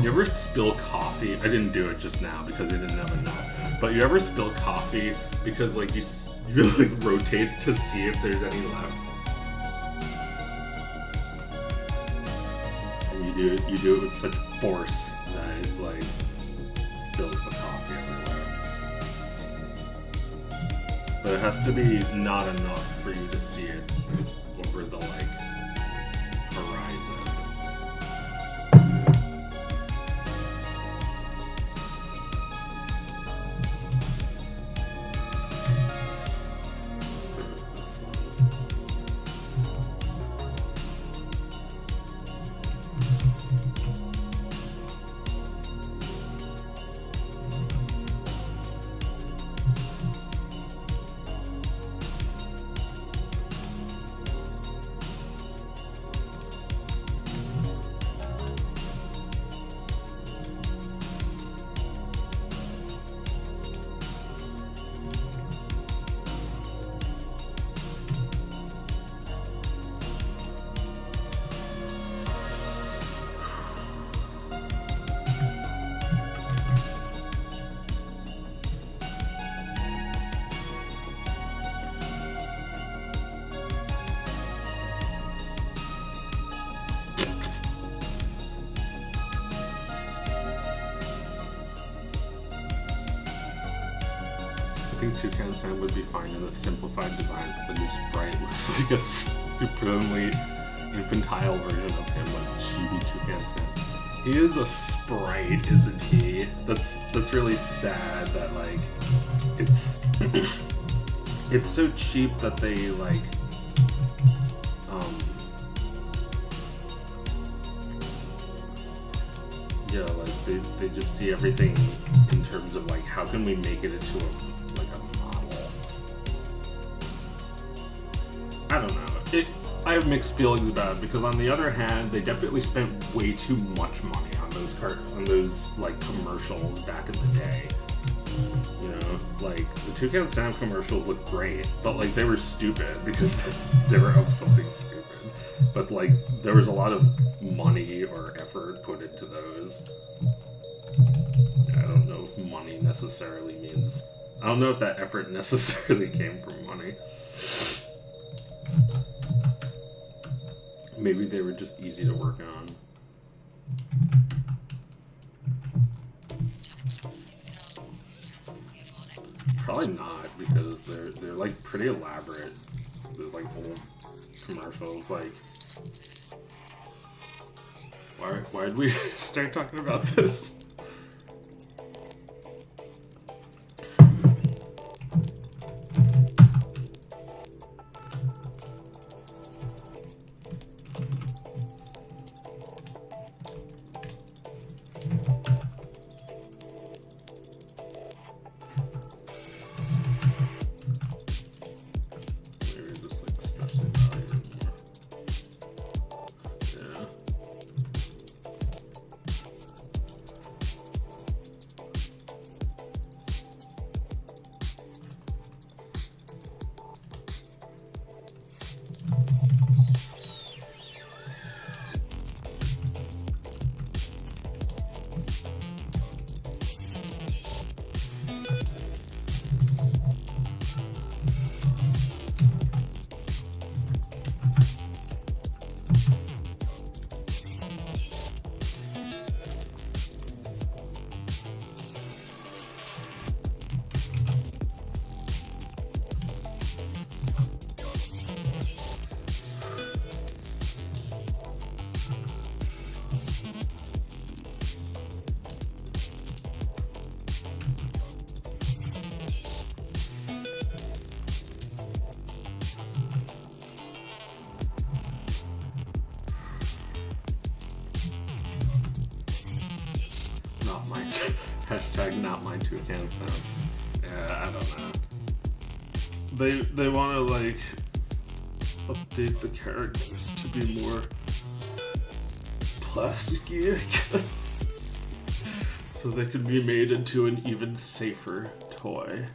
You ever spill coffee? I didn't do it just now because I didn't have enough. But you ever spill coffee because, like, you like rotate to see if there's any left? And you do it with such force that it, like, spills the coffee everywhere. But it has to be not enough for you to see it over the, like, horizon. I think Toucan Sam would be fine in a simplified design, but the new sprite looks like a stupidly infantile version of him, like chibi Toucan Sam. He is a sprite, isn't he? That's really sad that, like, it's it's so cheap that they, like, yeah, like they just see everything in terms of, like, how can we make it into a model. I don't know. I have mixed feelings about it because on the other hand, they definitely spent way too much money on those like commercials back in the day. You know, like the Toucan Sam commercials looked great, but like they were stupid because they were of something stupid. But like there was a lot of money or effort put into those. I don't know if money necessarily means. I don't know if that effort necessarily came from money. Maybe they were just easy to work on. Probably not, because they're like pretty elaborate. There's like old commercials, like why did we start talking about this? Hashtag not my two hands down. Yeah, I don't know. They want to like update the characters to be more plasticky, I guess, so they could be made into an even safer toy.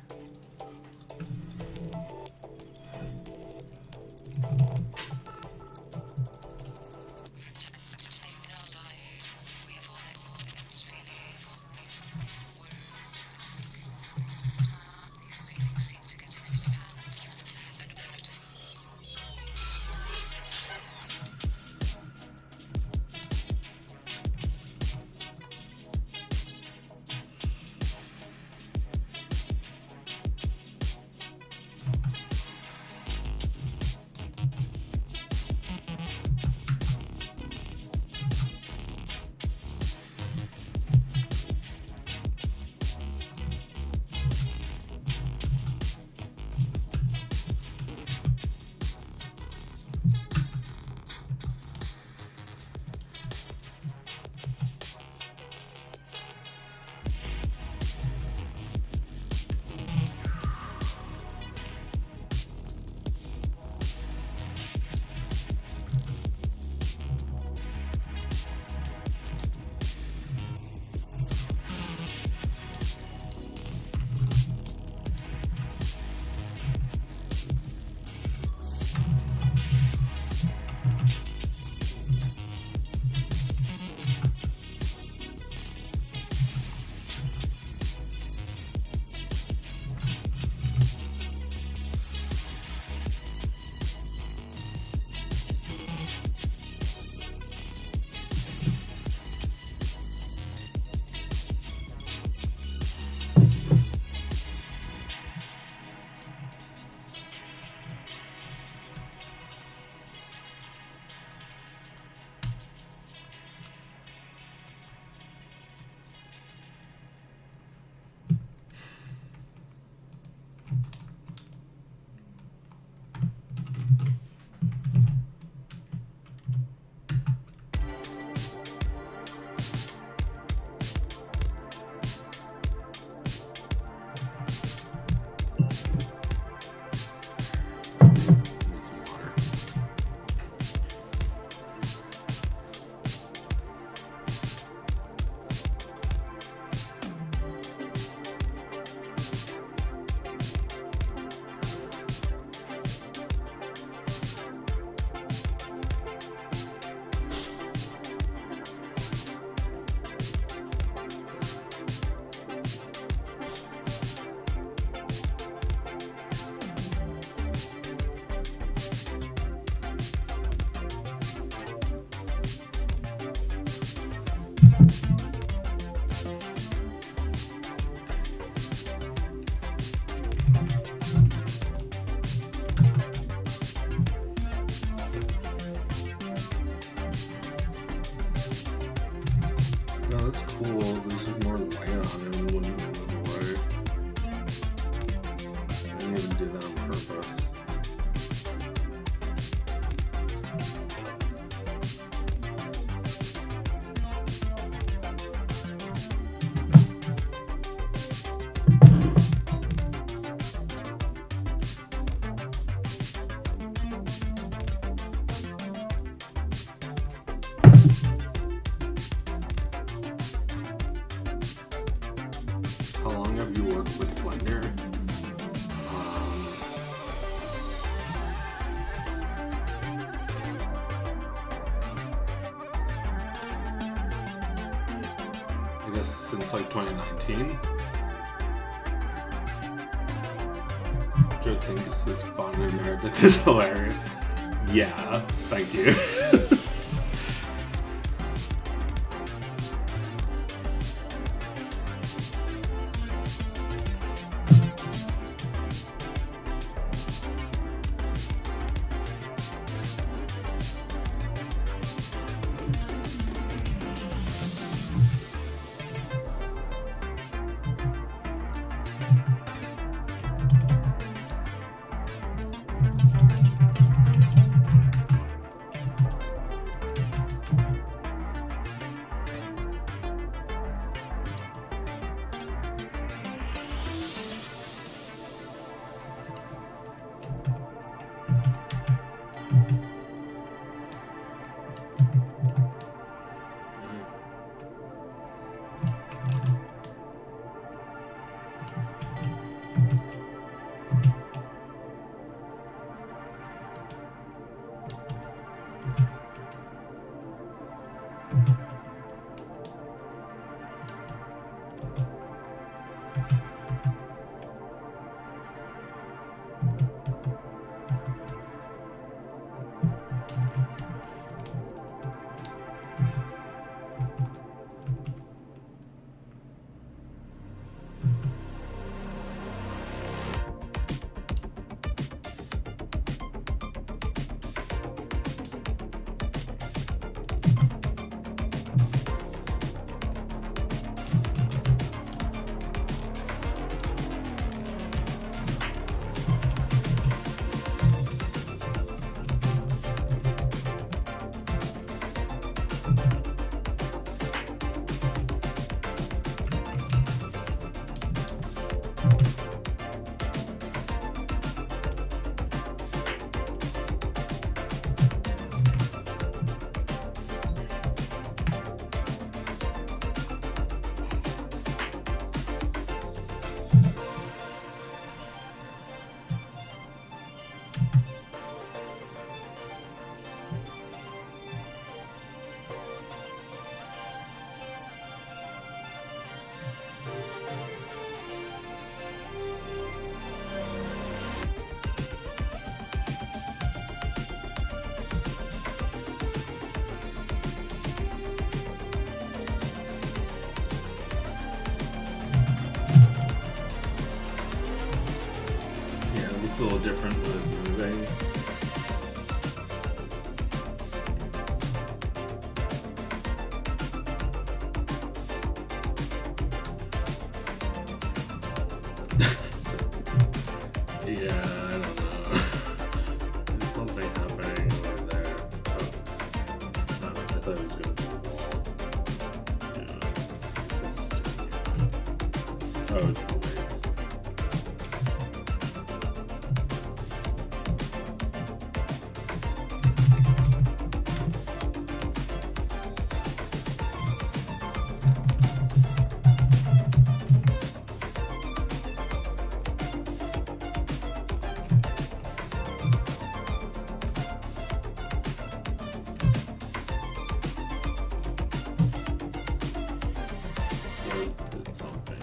No, that's cool. There's just more light on it when you move away. I didn't even do that on purpose. How long have you worked with Blender? I guess since like 2019. Joe thinks this is fun and Meredith is hilarious. Yeah, thank you. It's a little different with moving. Yeah, I don't know. There's something happening over there. Oh, I thought it was going to be a wall. Yeah, oh, it's the weights. Did something.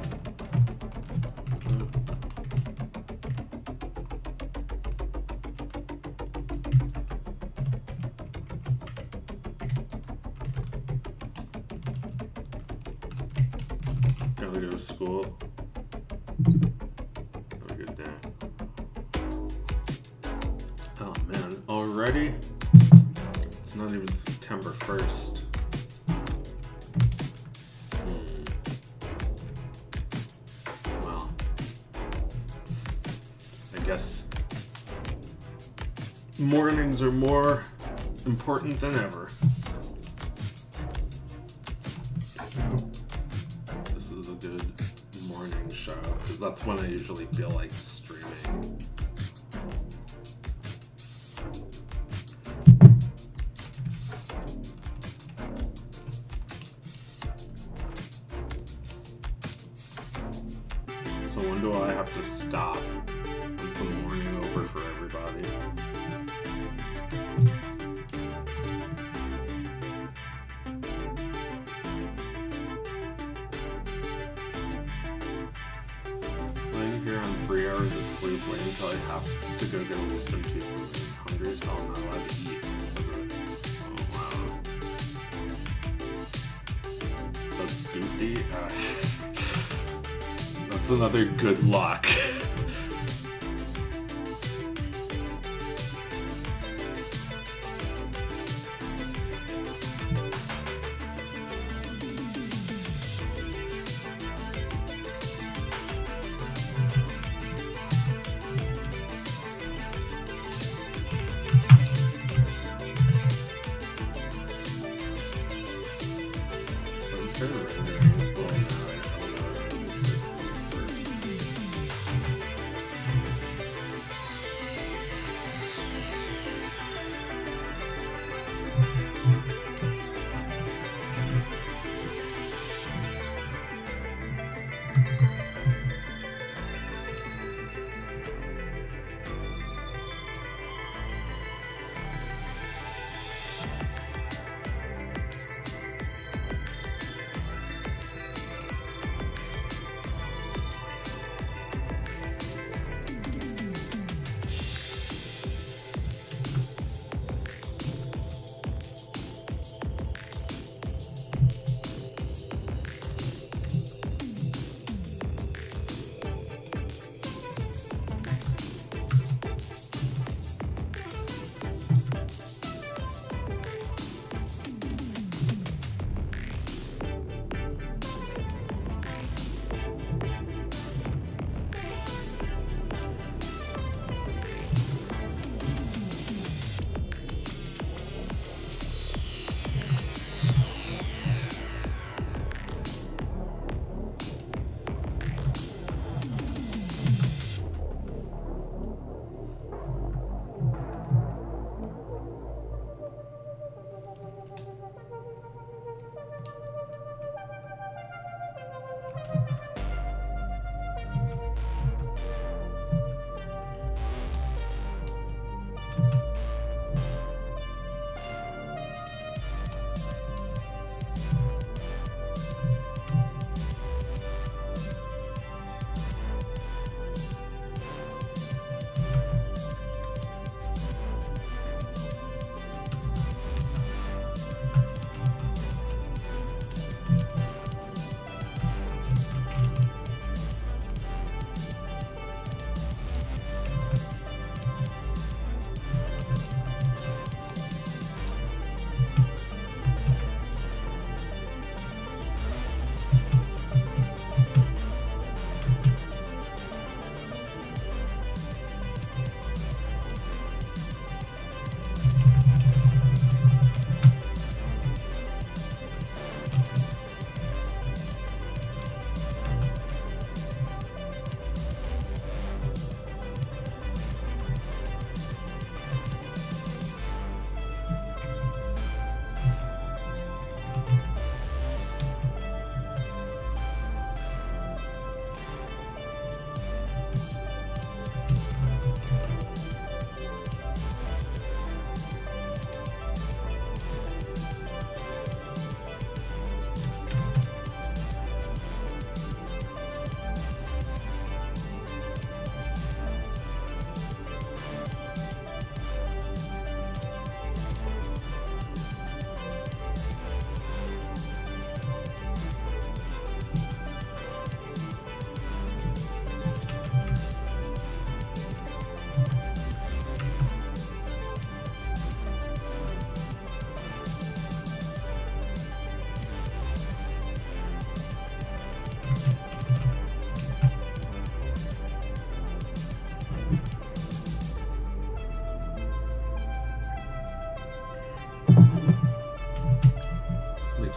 Gotta go to school. Have a good day. Oh man, already? It's not even September 1st. Well, I guess mornings are more important than ever. This is a good morning show because that's when I usually feel like streaming. So when do I have to stop? When's the morning over for everybody? Laying here on 3 hours of sleep, waiting until I have to go get a wisdom tooth removed. Hungry as hell, not allowed to eat. Oh wow. That's goofy. That's another good luck. I'm trying to render. Well, no, I don't know.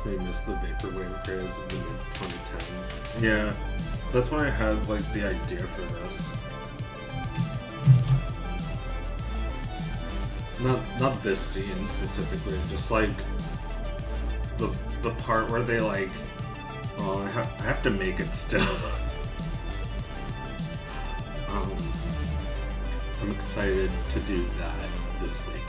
We missed the vaporwave craze in the mid-2010s. Yeah, that's why I had like the idea for this. Not this scene specifically, just like the part where they like, oh, I have to make it still. I'm excited to do that this weekend.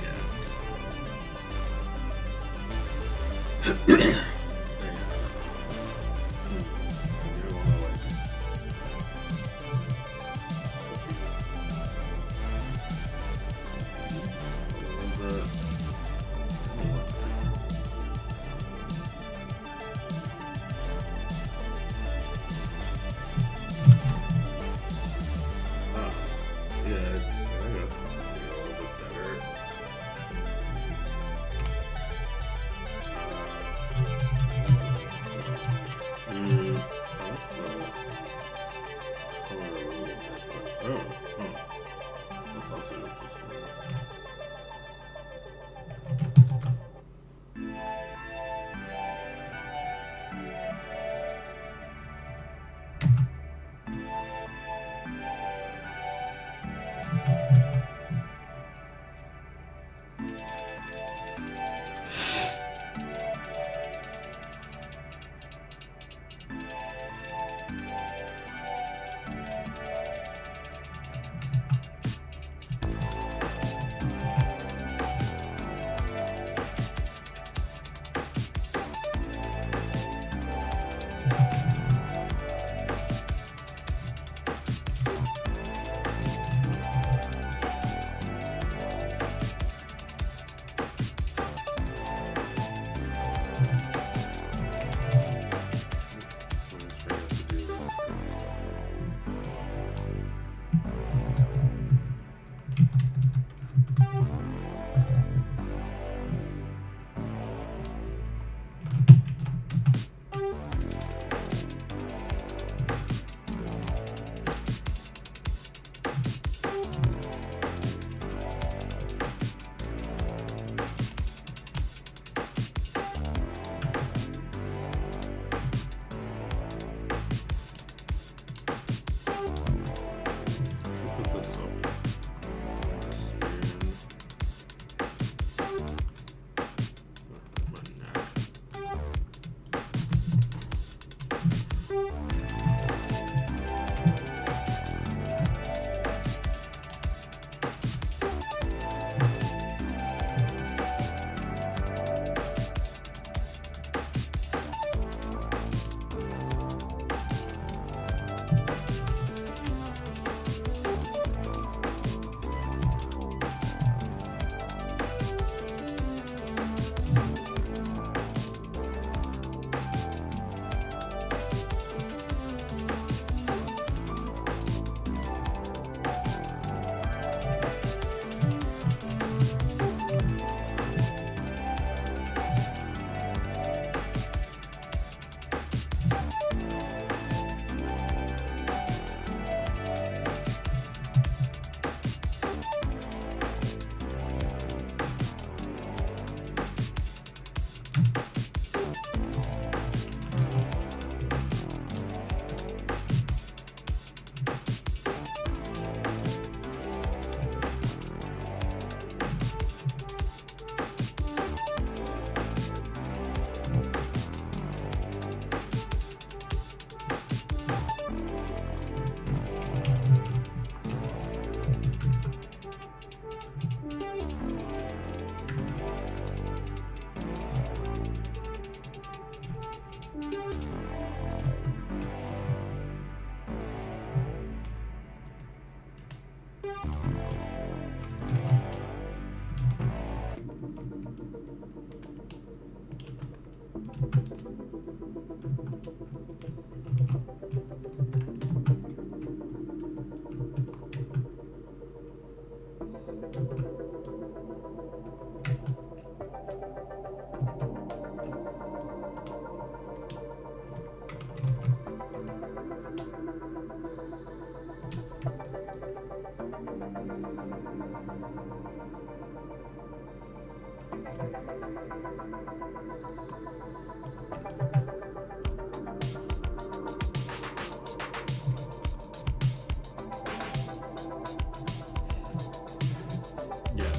Yeah,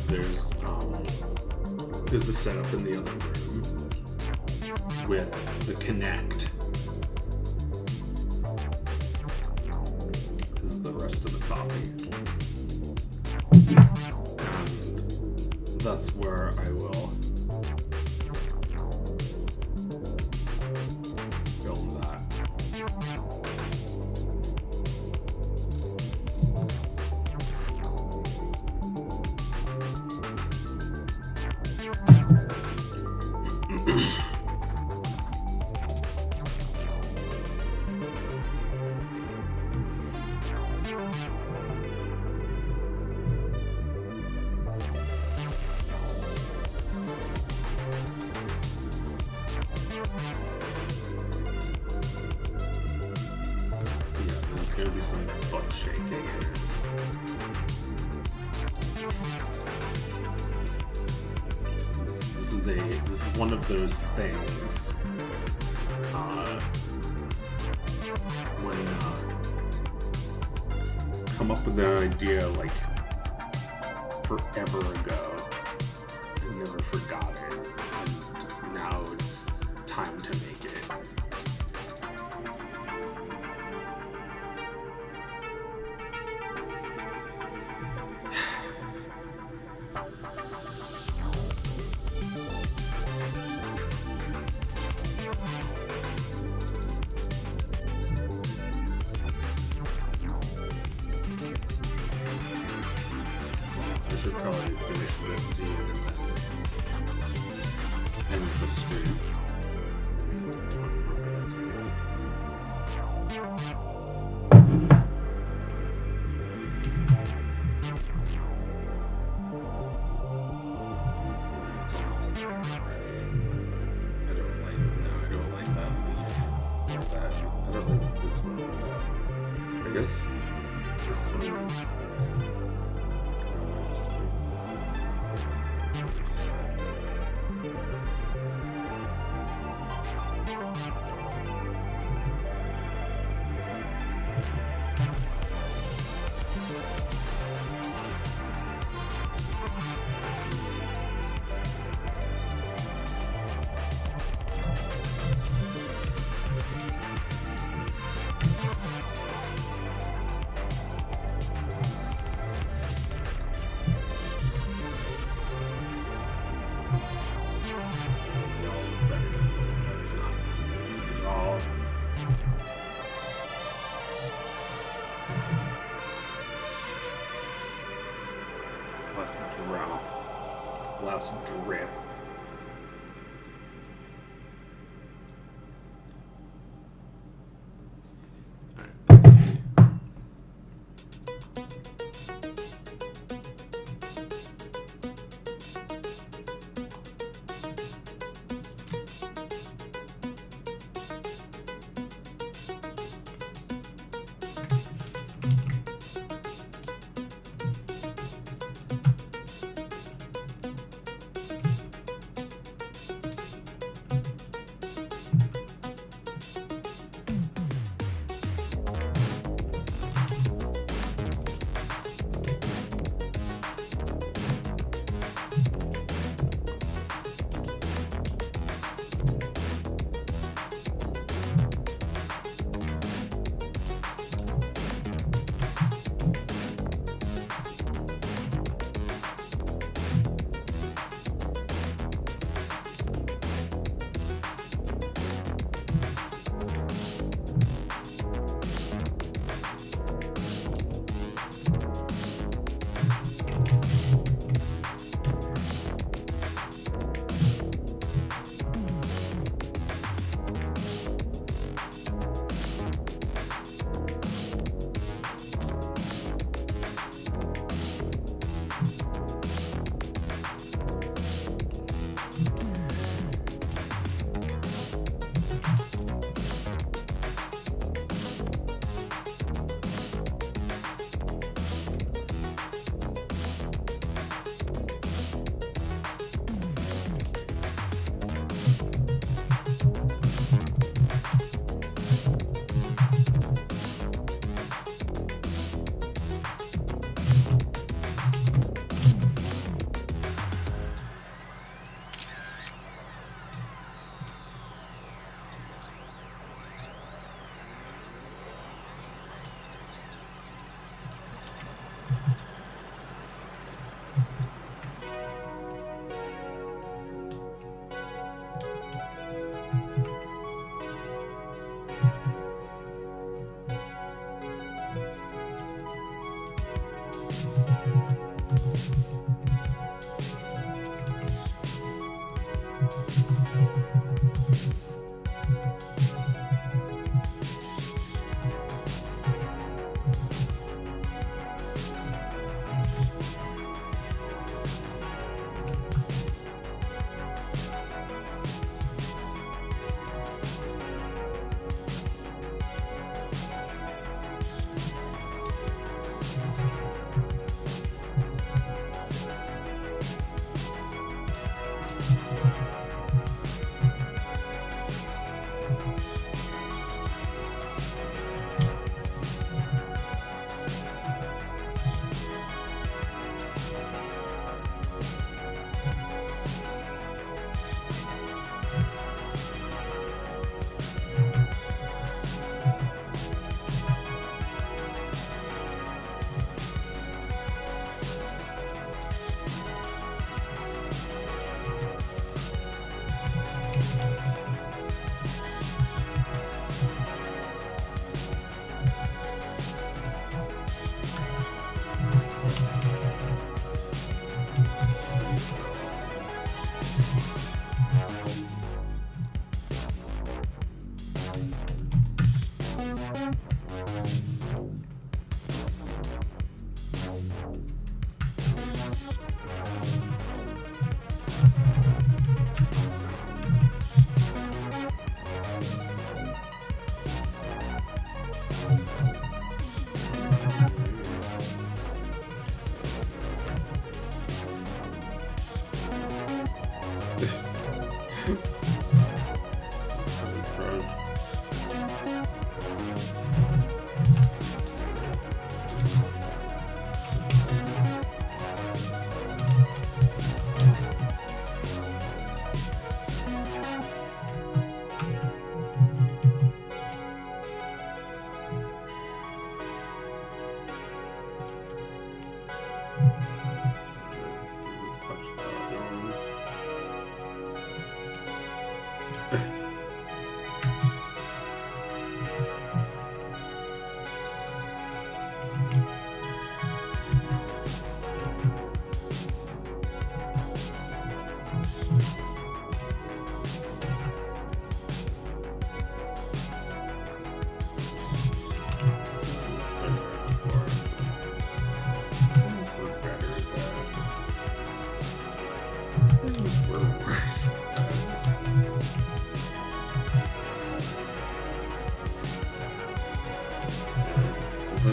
there's a setup in the other room with the Kinect. This is the rest of the coffee. And that's where I will film that. There's gonna be some butt shaking in it. This is one of those things when come up with an idea like forever ago and never forgot it, and now it's time to make it. I should probably finish this scene and then end the stream. I don't like that leaf or that. I don't like this one or that. I guess this one is. Last drip.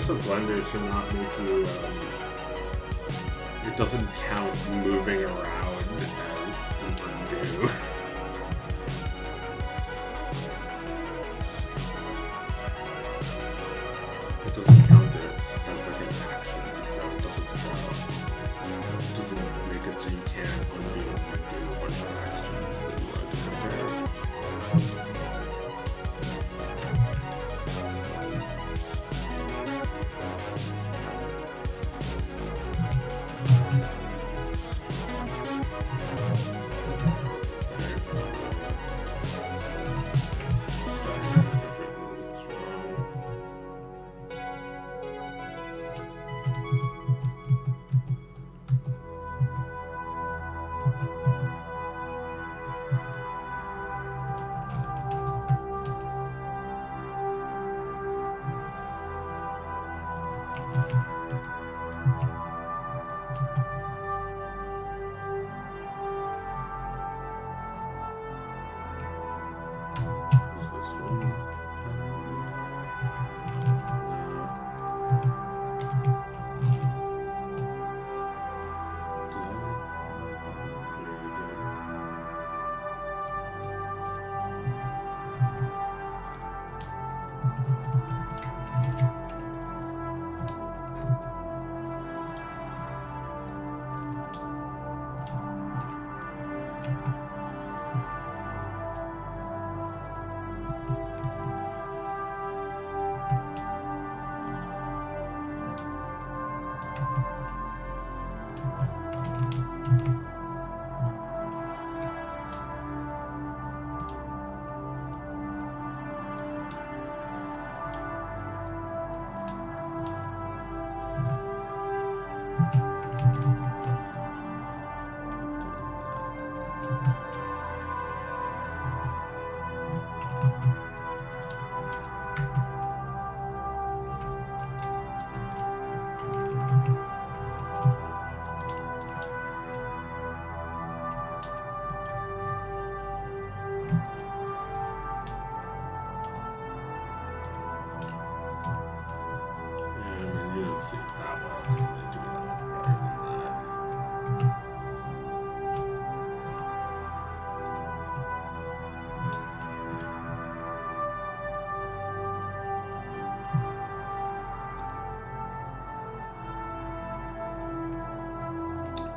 The blender should not make you, it doesn't count moving around as an undo. It doesn't count it as like an action, so it doesn't make it so you can't undo and do a bunch of actions that you want to compare.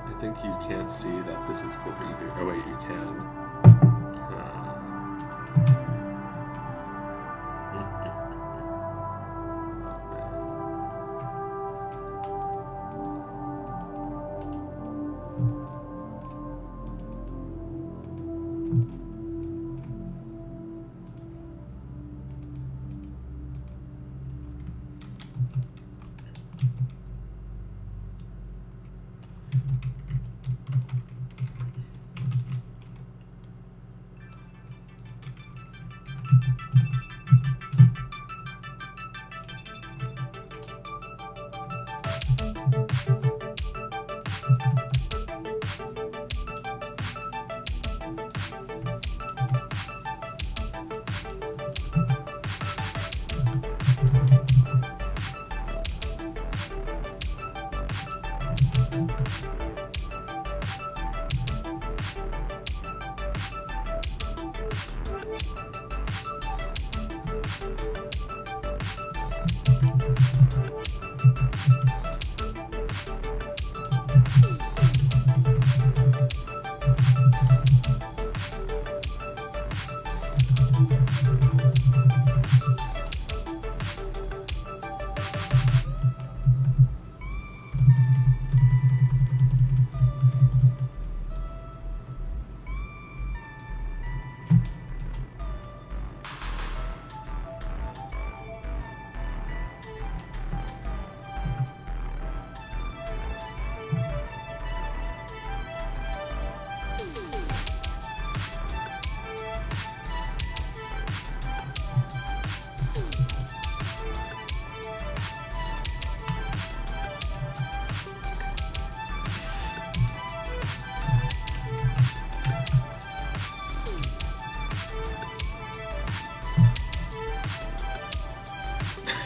I think you can't see that this is clipping here. Oh wait, you can.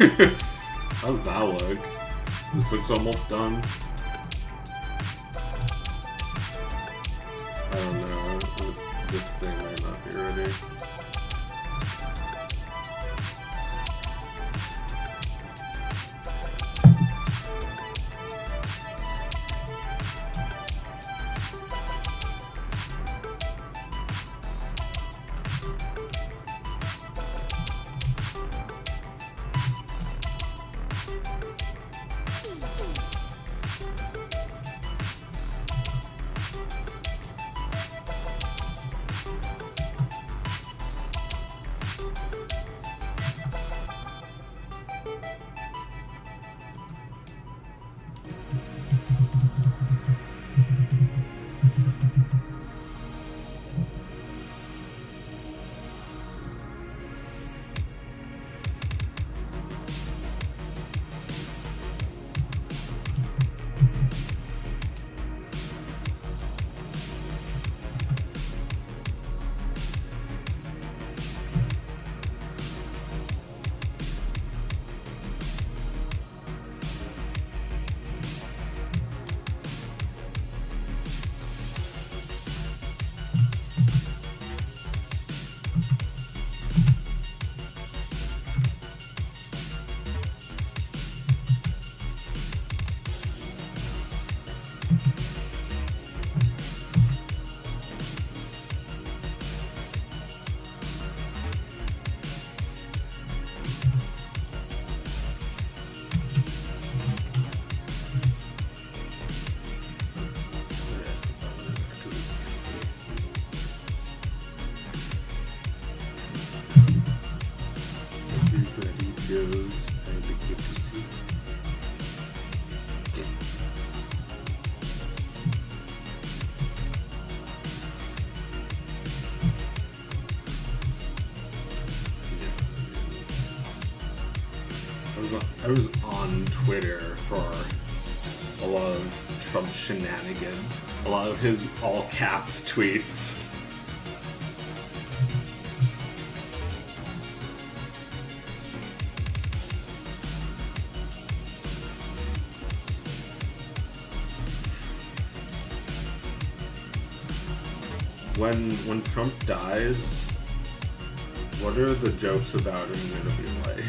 How's that look? This looks almost done. I don't know. This thing might not be ready. I was on Twitter for a lot of Trump shenanigans, a lot of his all caps tweets. When Trump dies, what are the jokes about him gonna be like?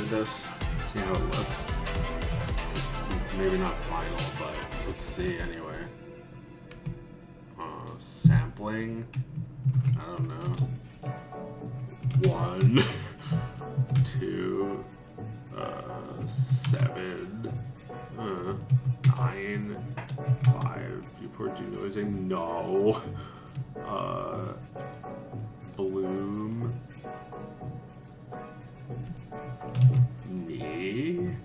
this, see how it looks. It's maybe not final, but let's see anyway. Sampling, I don't know. 1, 2, 7, 9, 5. Viewport denoising, no. Bloom. Knee.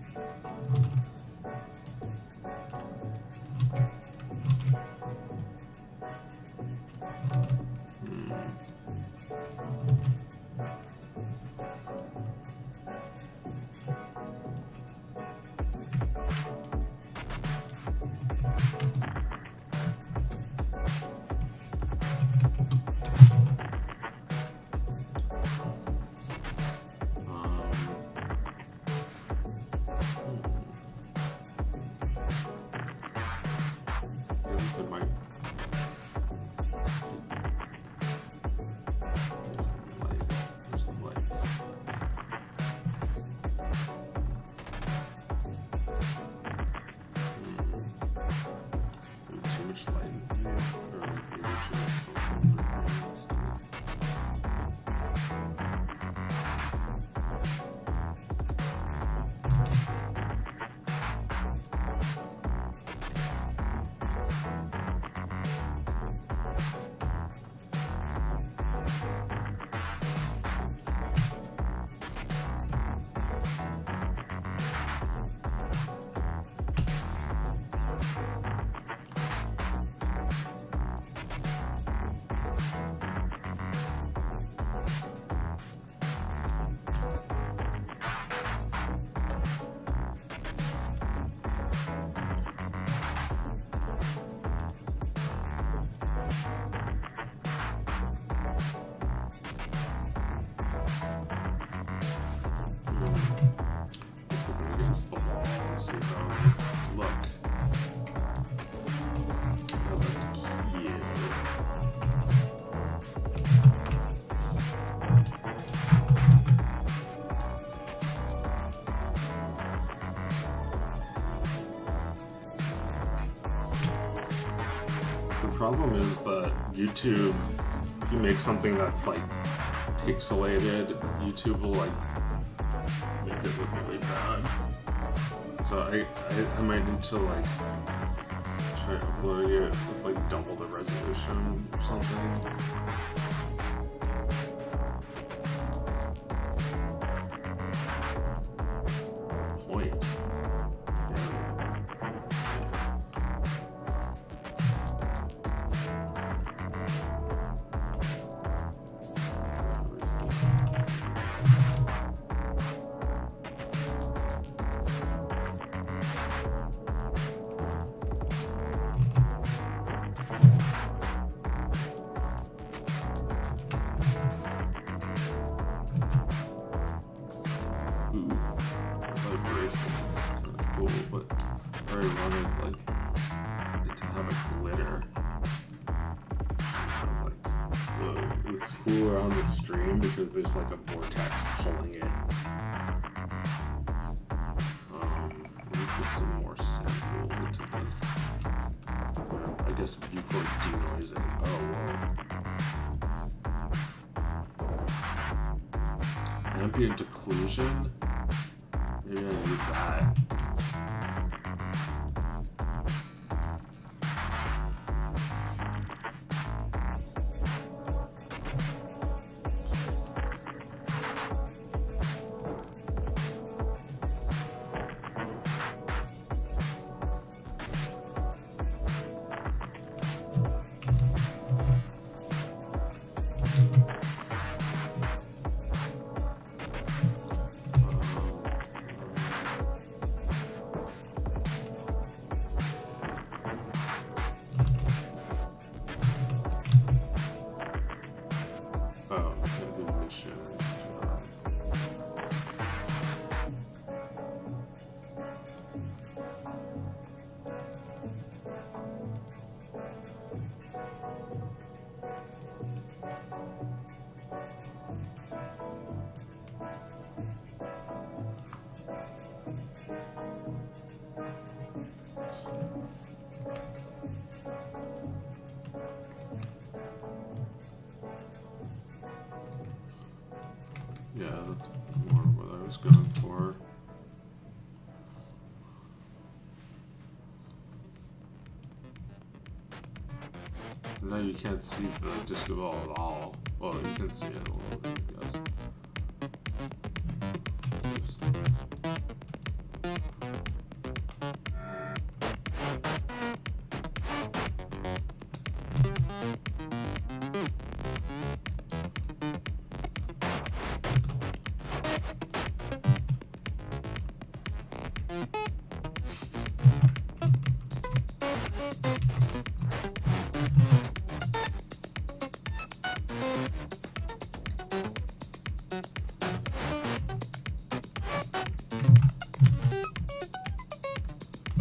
Problem is that YouTube, if you make something that's like pixelated, YouTube will like make it look really bad. So I might need to like try uploading it with like double the resolution or something. Because there's like a vortex pulling it. Let me put some more samples into this. I guess viewport denoising. Oh, whoa. Ambient occlusion? Maybe I need that. Now you can't see the disco ball at all. Well, you can see it a little bit, I guess. Oops.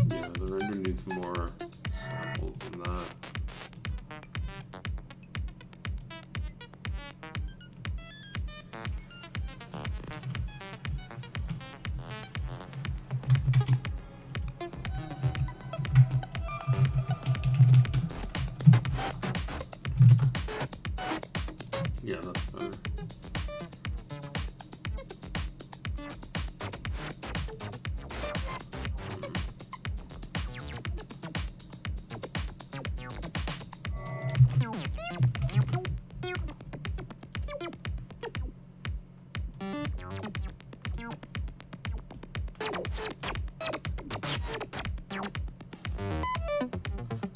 Yeah, the render needs more samples than that. Yeah, that's better.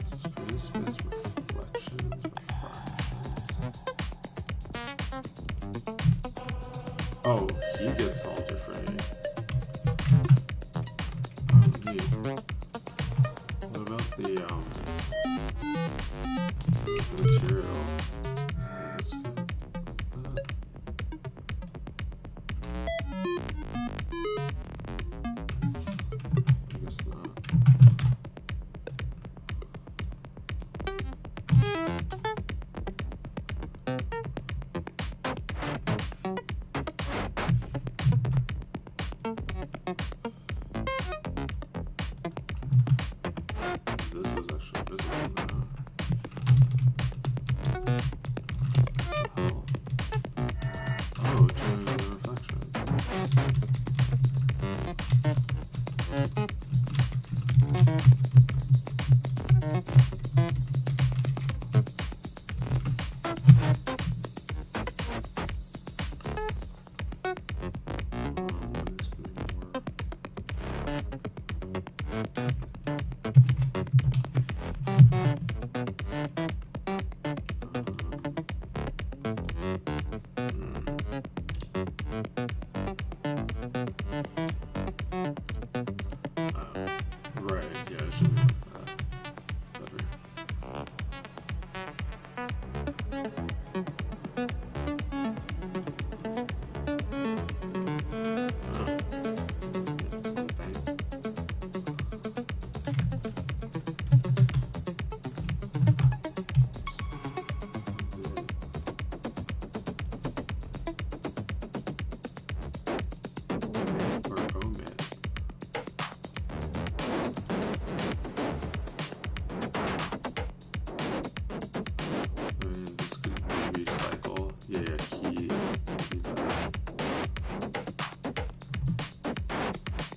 Space reflections, refractions. Oh, he gets all different. Oh, neat. What about the material? This good? Like that? I guess not. This is actually visible now. Oh, turning the reflections. Right, yeah, I should have that. Better. Or omit. And this could be recycle. Yeah, key.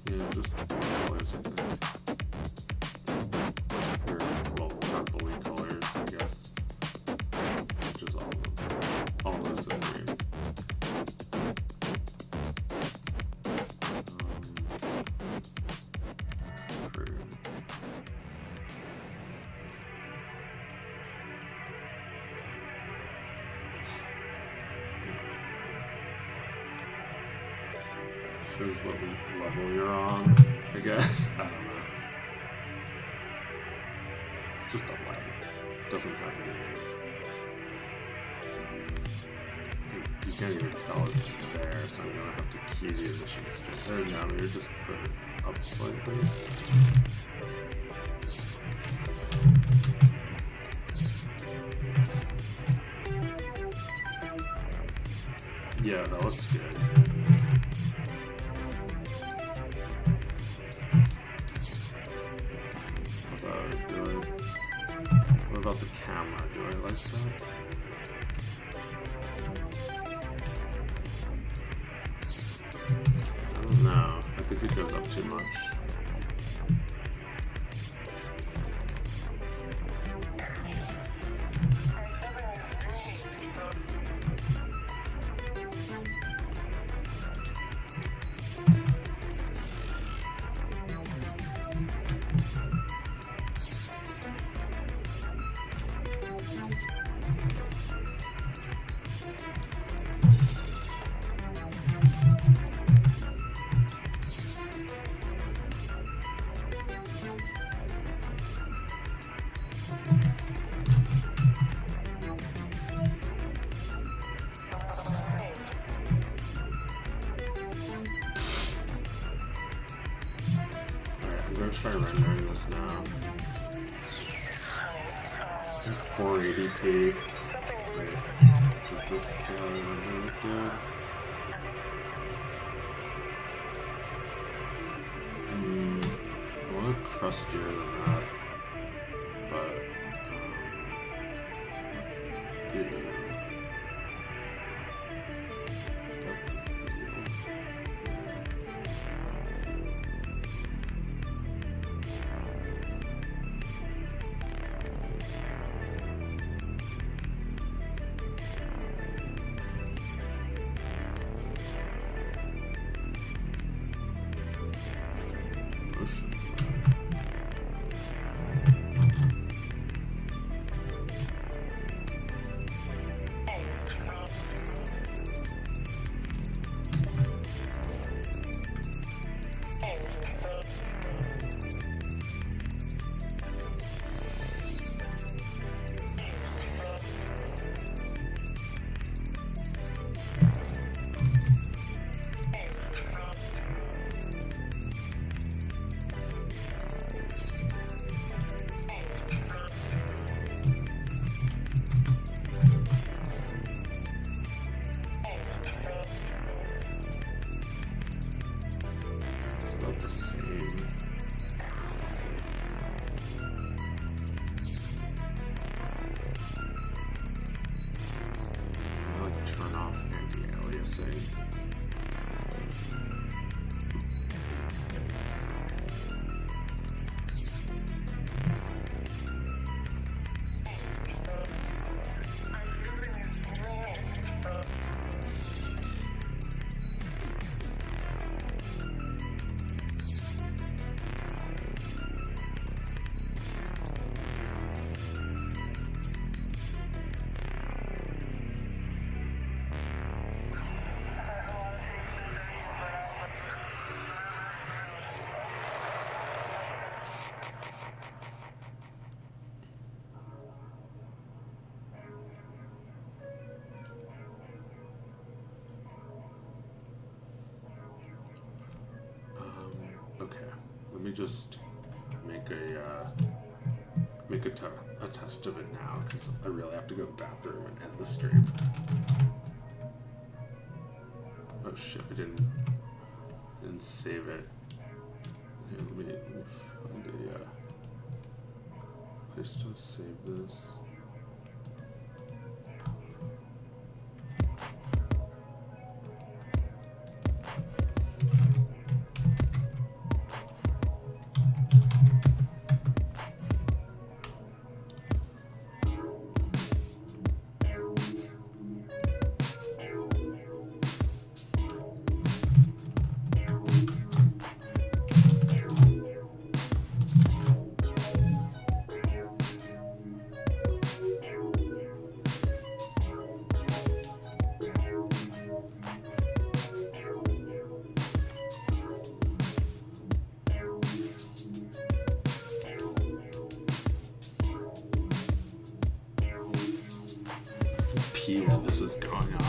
Yeah, just colors, I think. Or, well, purpley colors, I guess. Which is all of them. All those in green. Shows what level you're on, I guess. I don't know. It's just a light. Doesn't have any. You can't even tell it's there, so I'm gonna have to key the additions. There now, maybe just put it up slightly. Yeah, that looks good. What about the camera? Do I like that? I don't know. I think it goes up too much. gonna try rendering this now. 480p. Wait, does this render look good? I want to crustier than that, but yeah. Let me just make a test of it now, because I really have to go to the bathroom and end the stream. Oh shit, I didn't save it. Here, let me find a place to save this. While this is going on.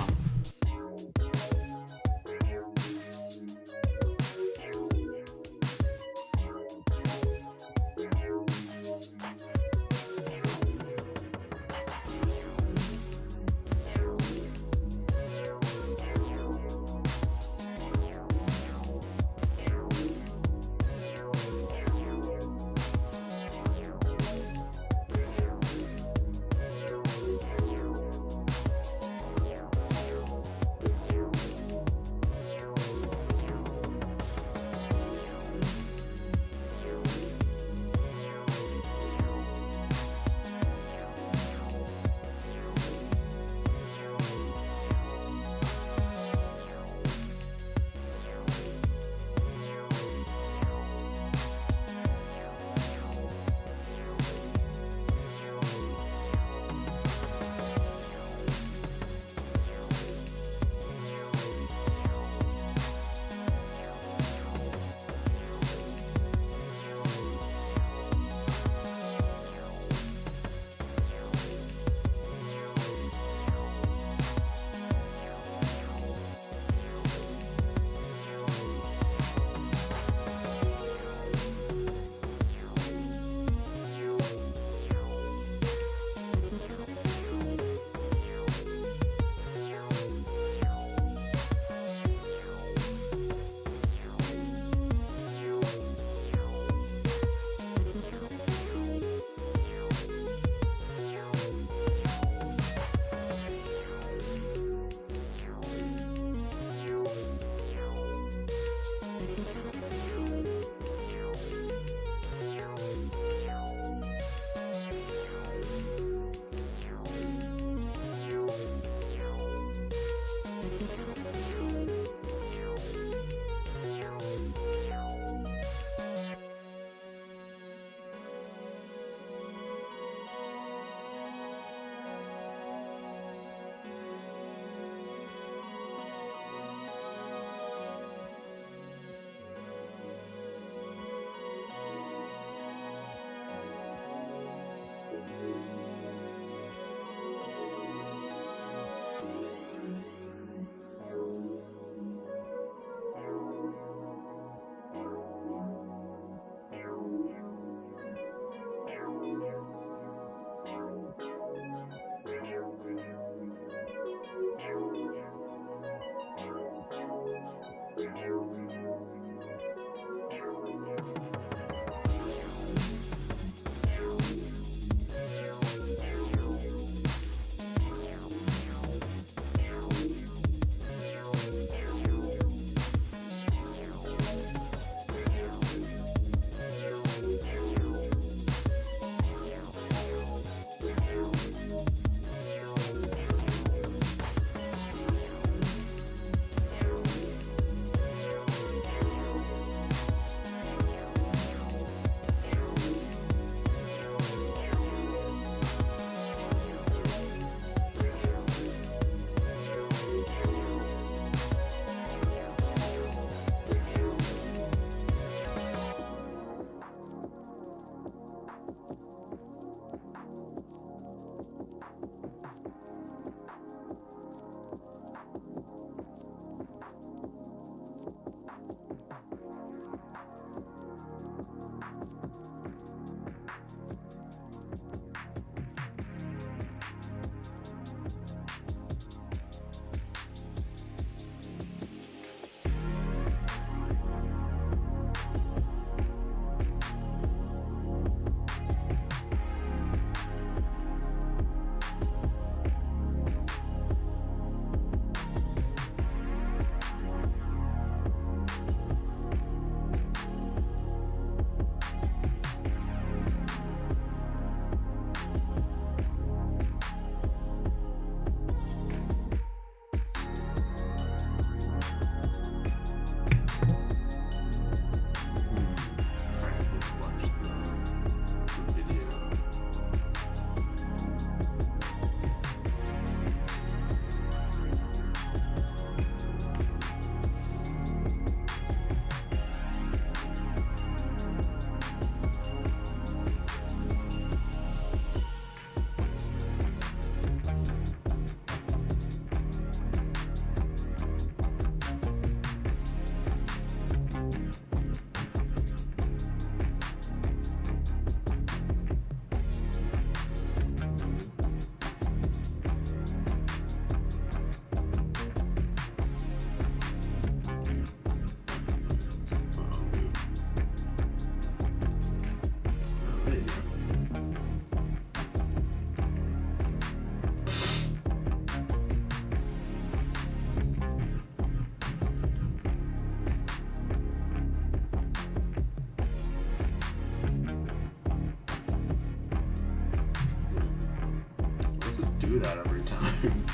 that every time.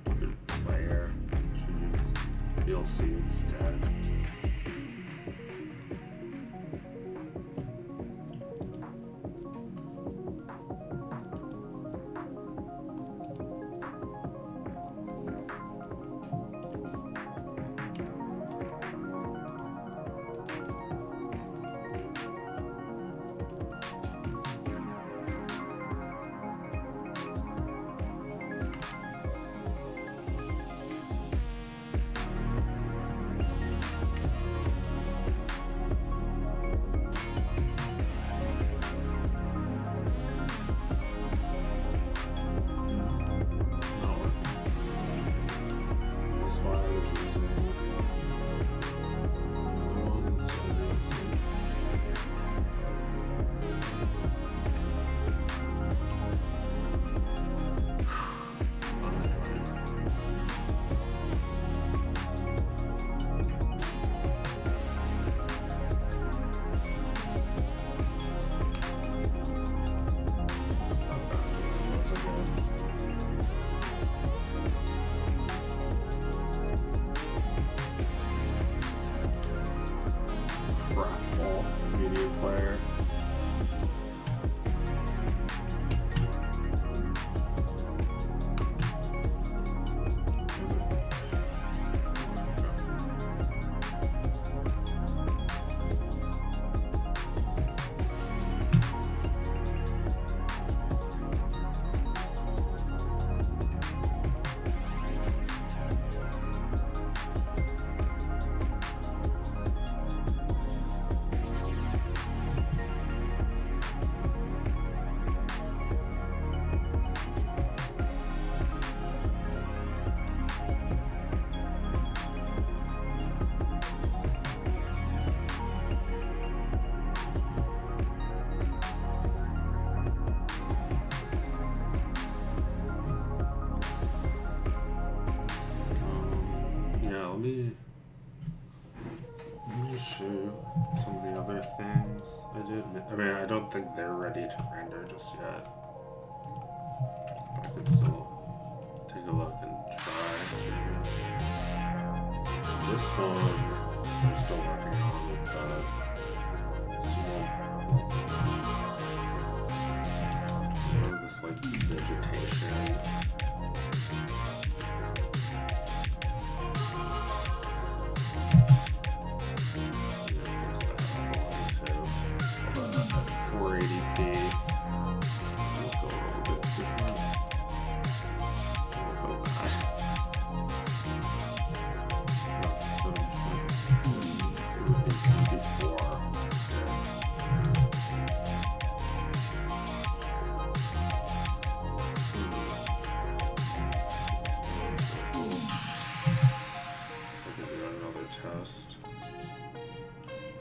Stupid player. Should use DLC instead. Let me show some of the other things I did. I mean, I don't think they're ready to render just yet. But I can still take a look and try. This one, I'm still working on with more of this like vegetation.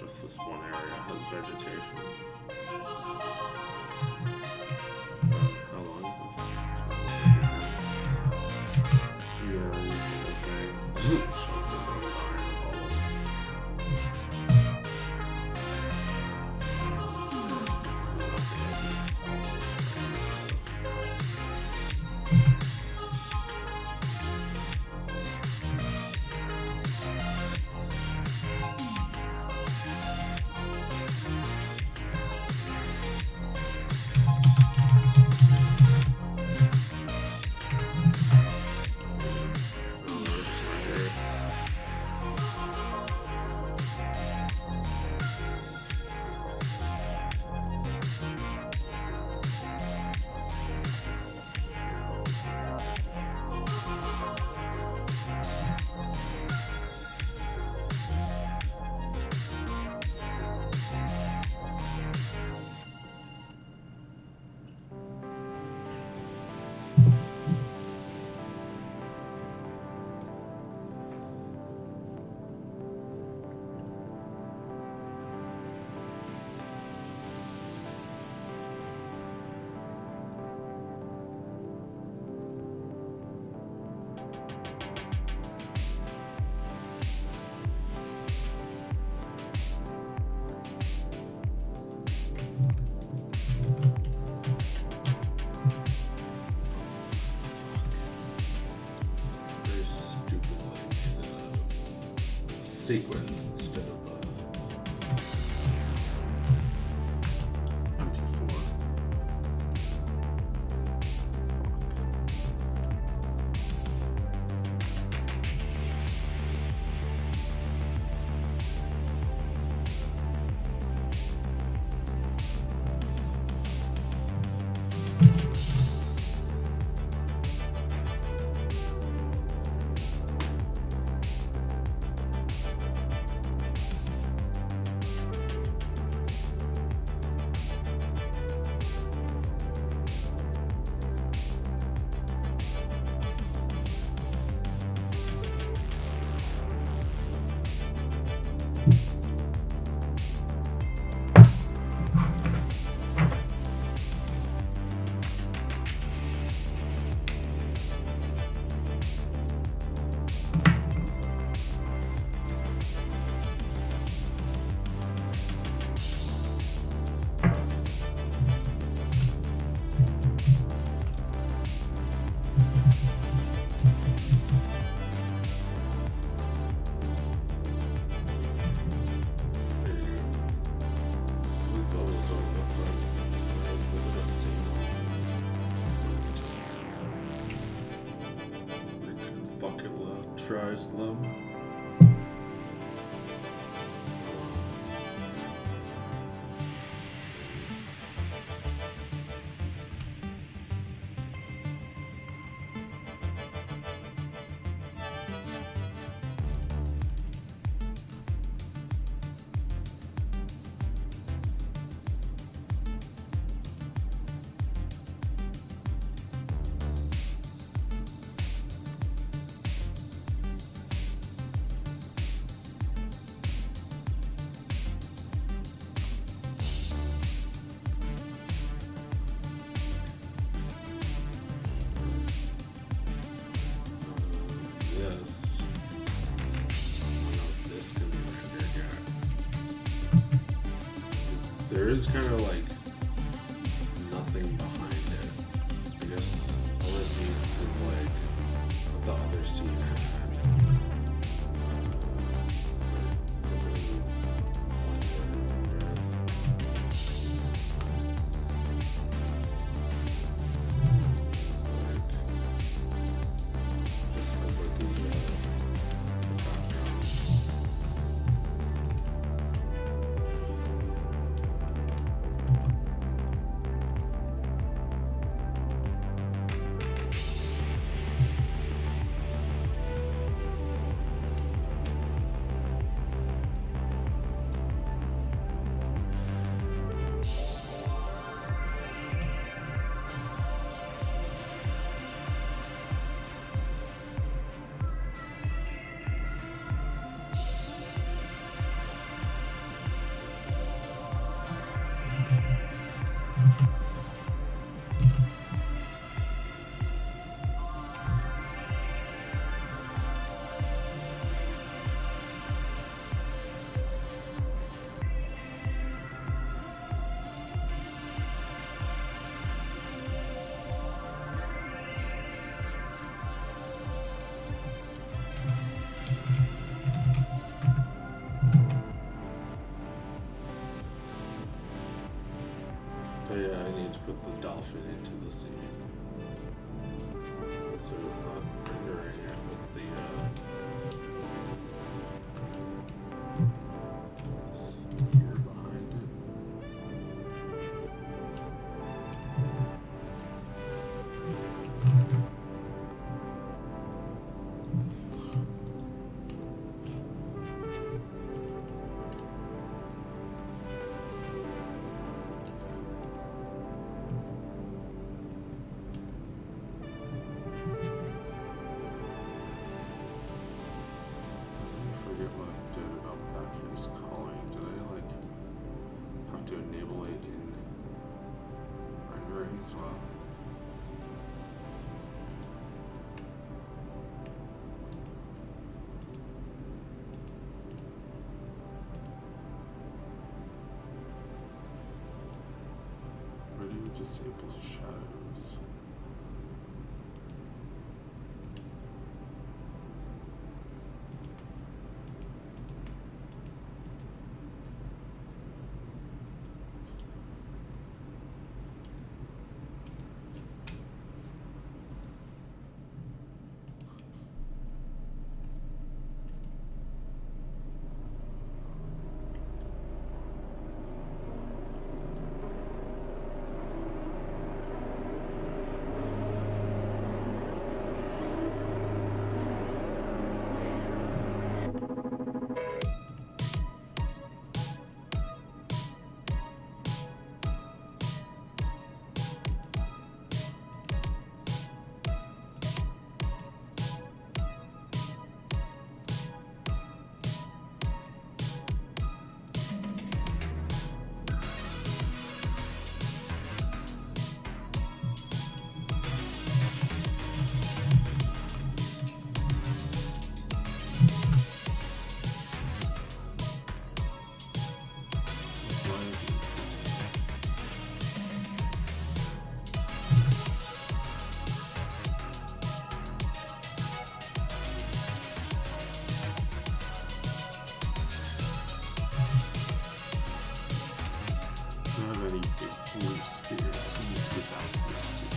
Just this one area has vegetation. How long is this? Yeah, okay. sequence instead of MP4. Tries them. There is kind of like nothing behind it. I guess all it means is like what the other scene had. Oh yeah, I need to put the dolphin into the scene. So it's not rendering it with the sphere behind it. As well. Where do you disable shadows? many big blue spirits used without blue spirits.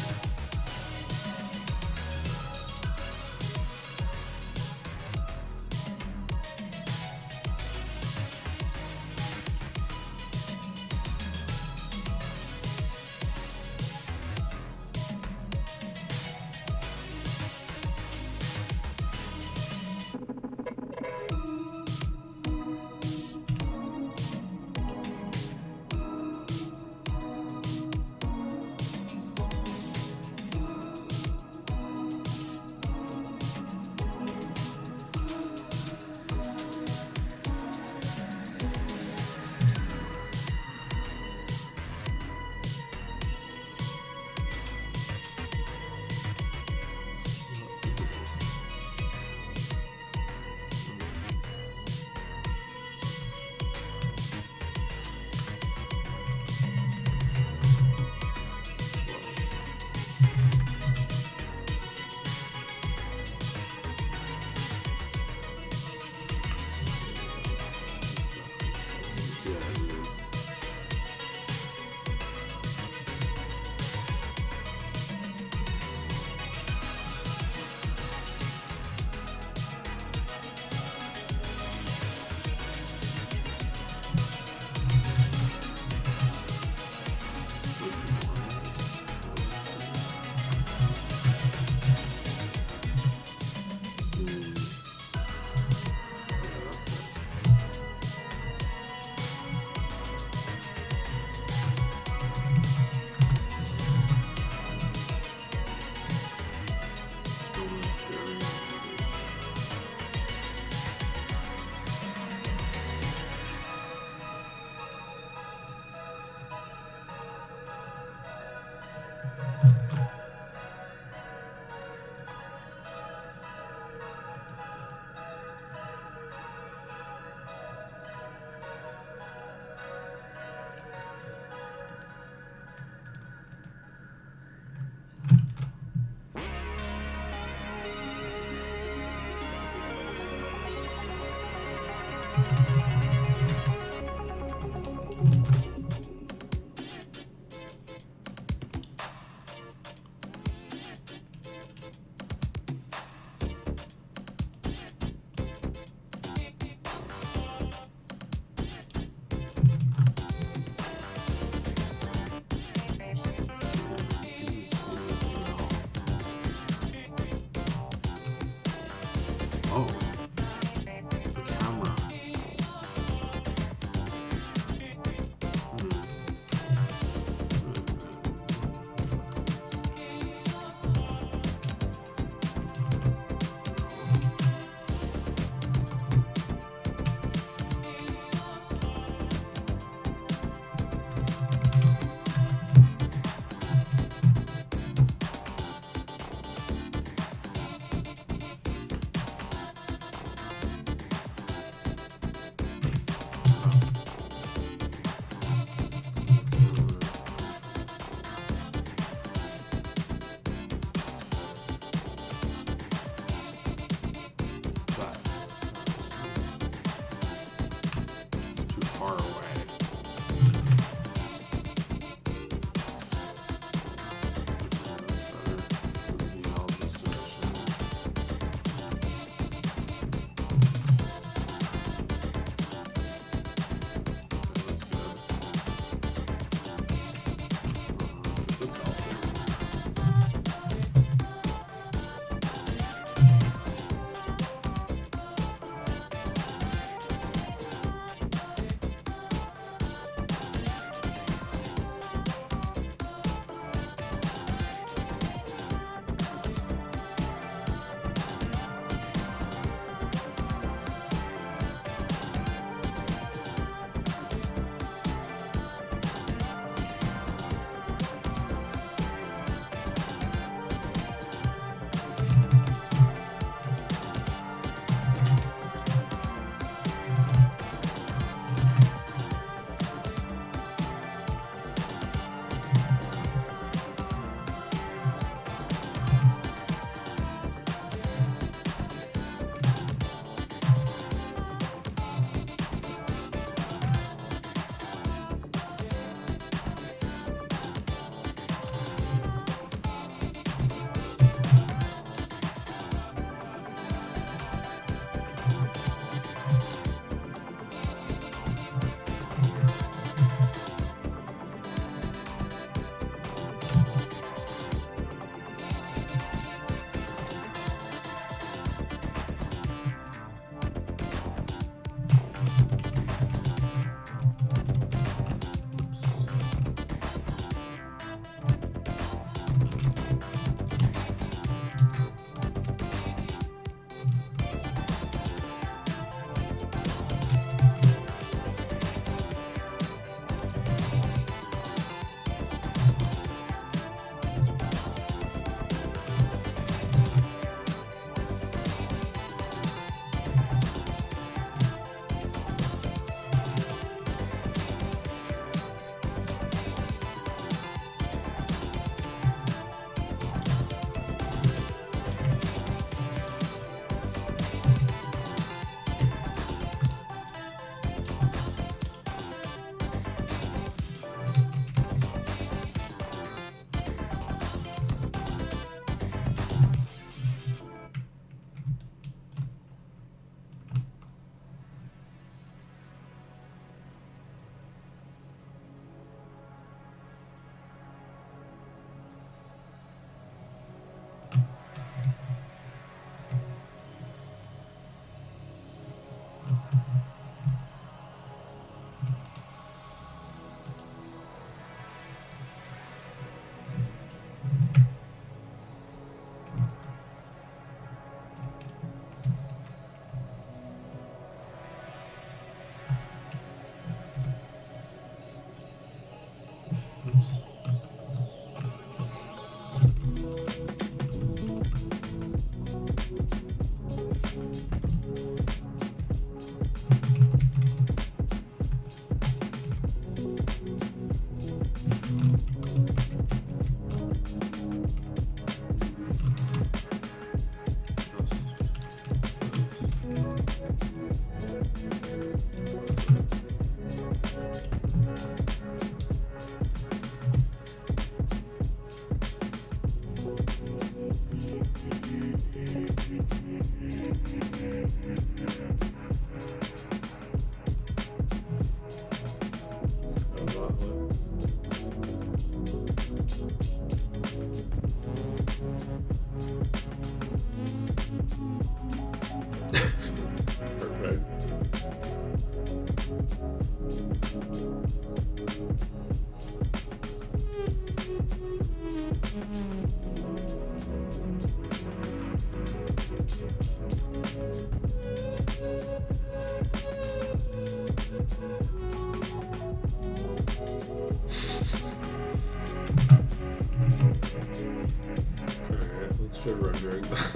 robot look. Perfect. Alright, let's try rendering that.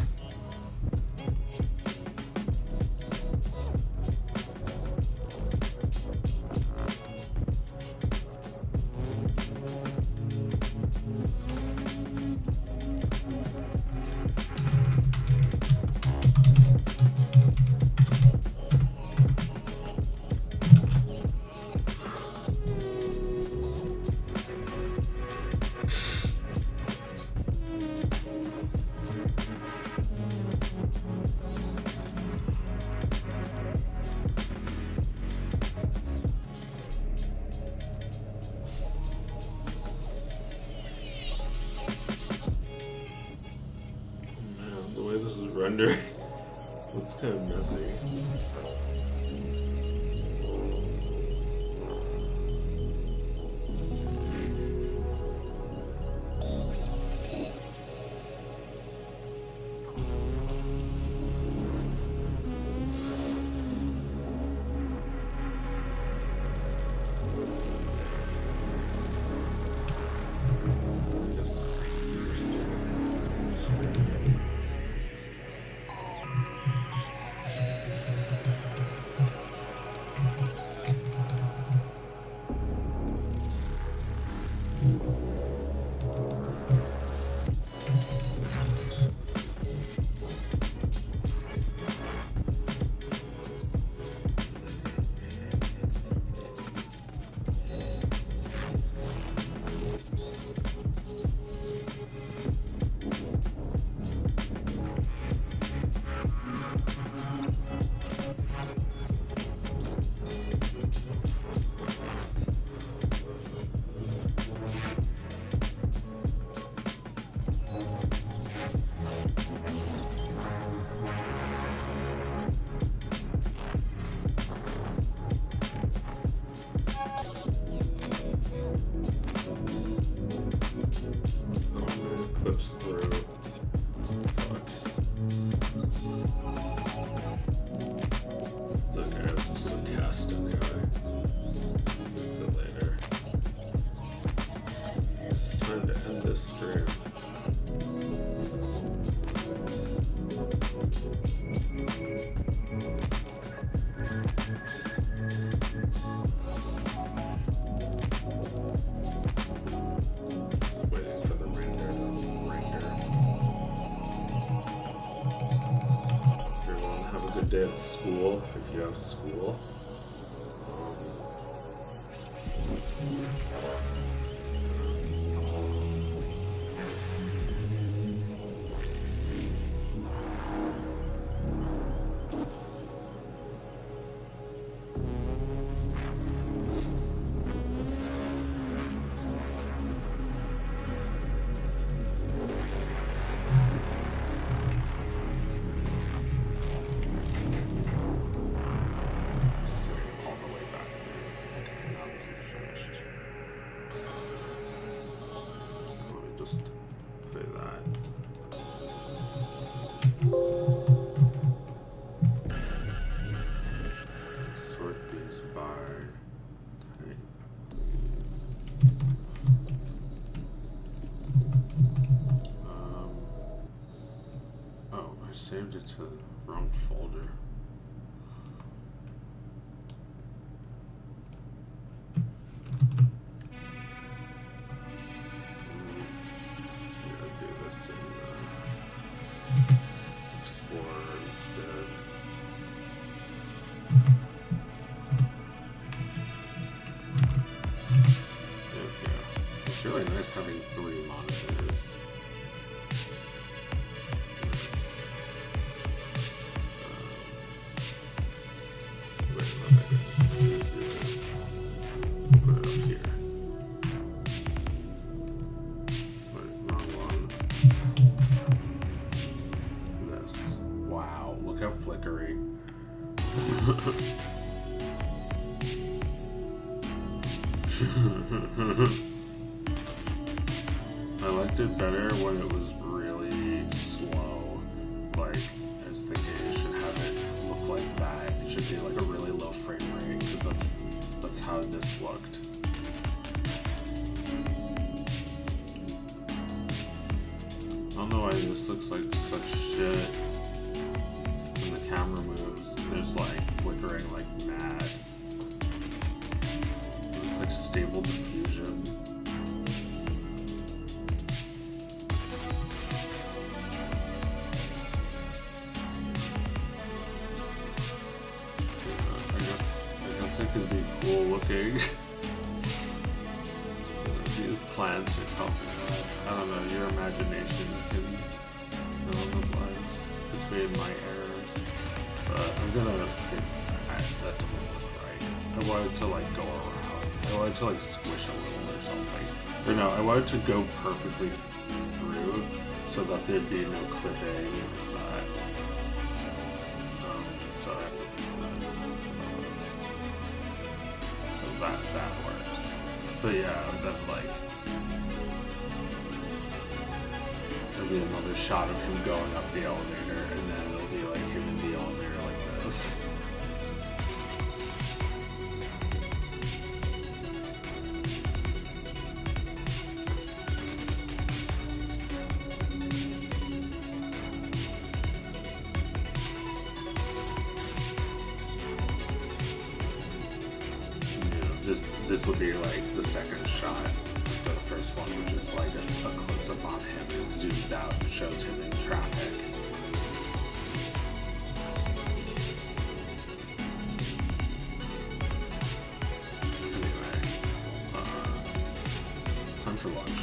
Man, the way this is rendering, looks kind of messy. Clips through. It's okay, it's just a test anyway. Fix it later. It's time to end this stream. Just waiting for the render to render. Everyone have a good day at school if you have school. Save all the way back there. Okay, now this is finished. Let me just play that. Sort these by type. Oh, I saved it to the wrong folder. I'm gonna do this in Explorer instead. There we go. It's really nice having 3 monitors. Wait a minute. Put it up here. I liked it better when it was really slow. Like, I was thinking it should have it look like that. It should be like a really low frame rate, because that's how this looked. I don't know why this looks like such shit when the camera moves. There's like flickering like mad. It's like stable diffusion. I guess it could be cool looking. These plants are helping. I don't know, your imagination can fill in the blanks between my errors. But I'm gonna fix that. That doesn't look right. I wanted to like go around. I wanted to like squish a little or something. Or no, I wanted to go perfectly through so that there'd be no clipping and that. So I have to fix that. So that works. But yeah, then like there'll be another shot of him going up the elevator, and then it'll be like him in the elevator like this. This will be like the second shot of the first one, which is like a close-up on him and zooms out and shows him in traffic. Anyway, time for lunch.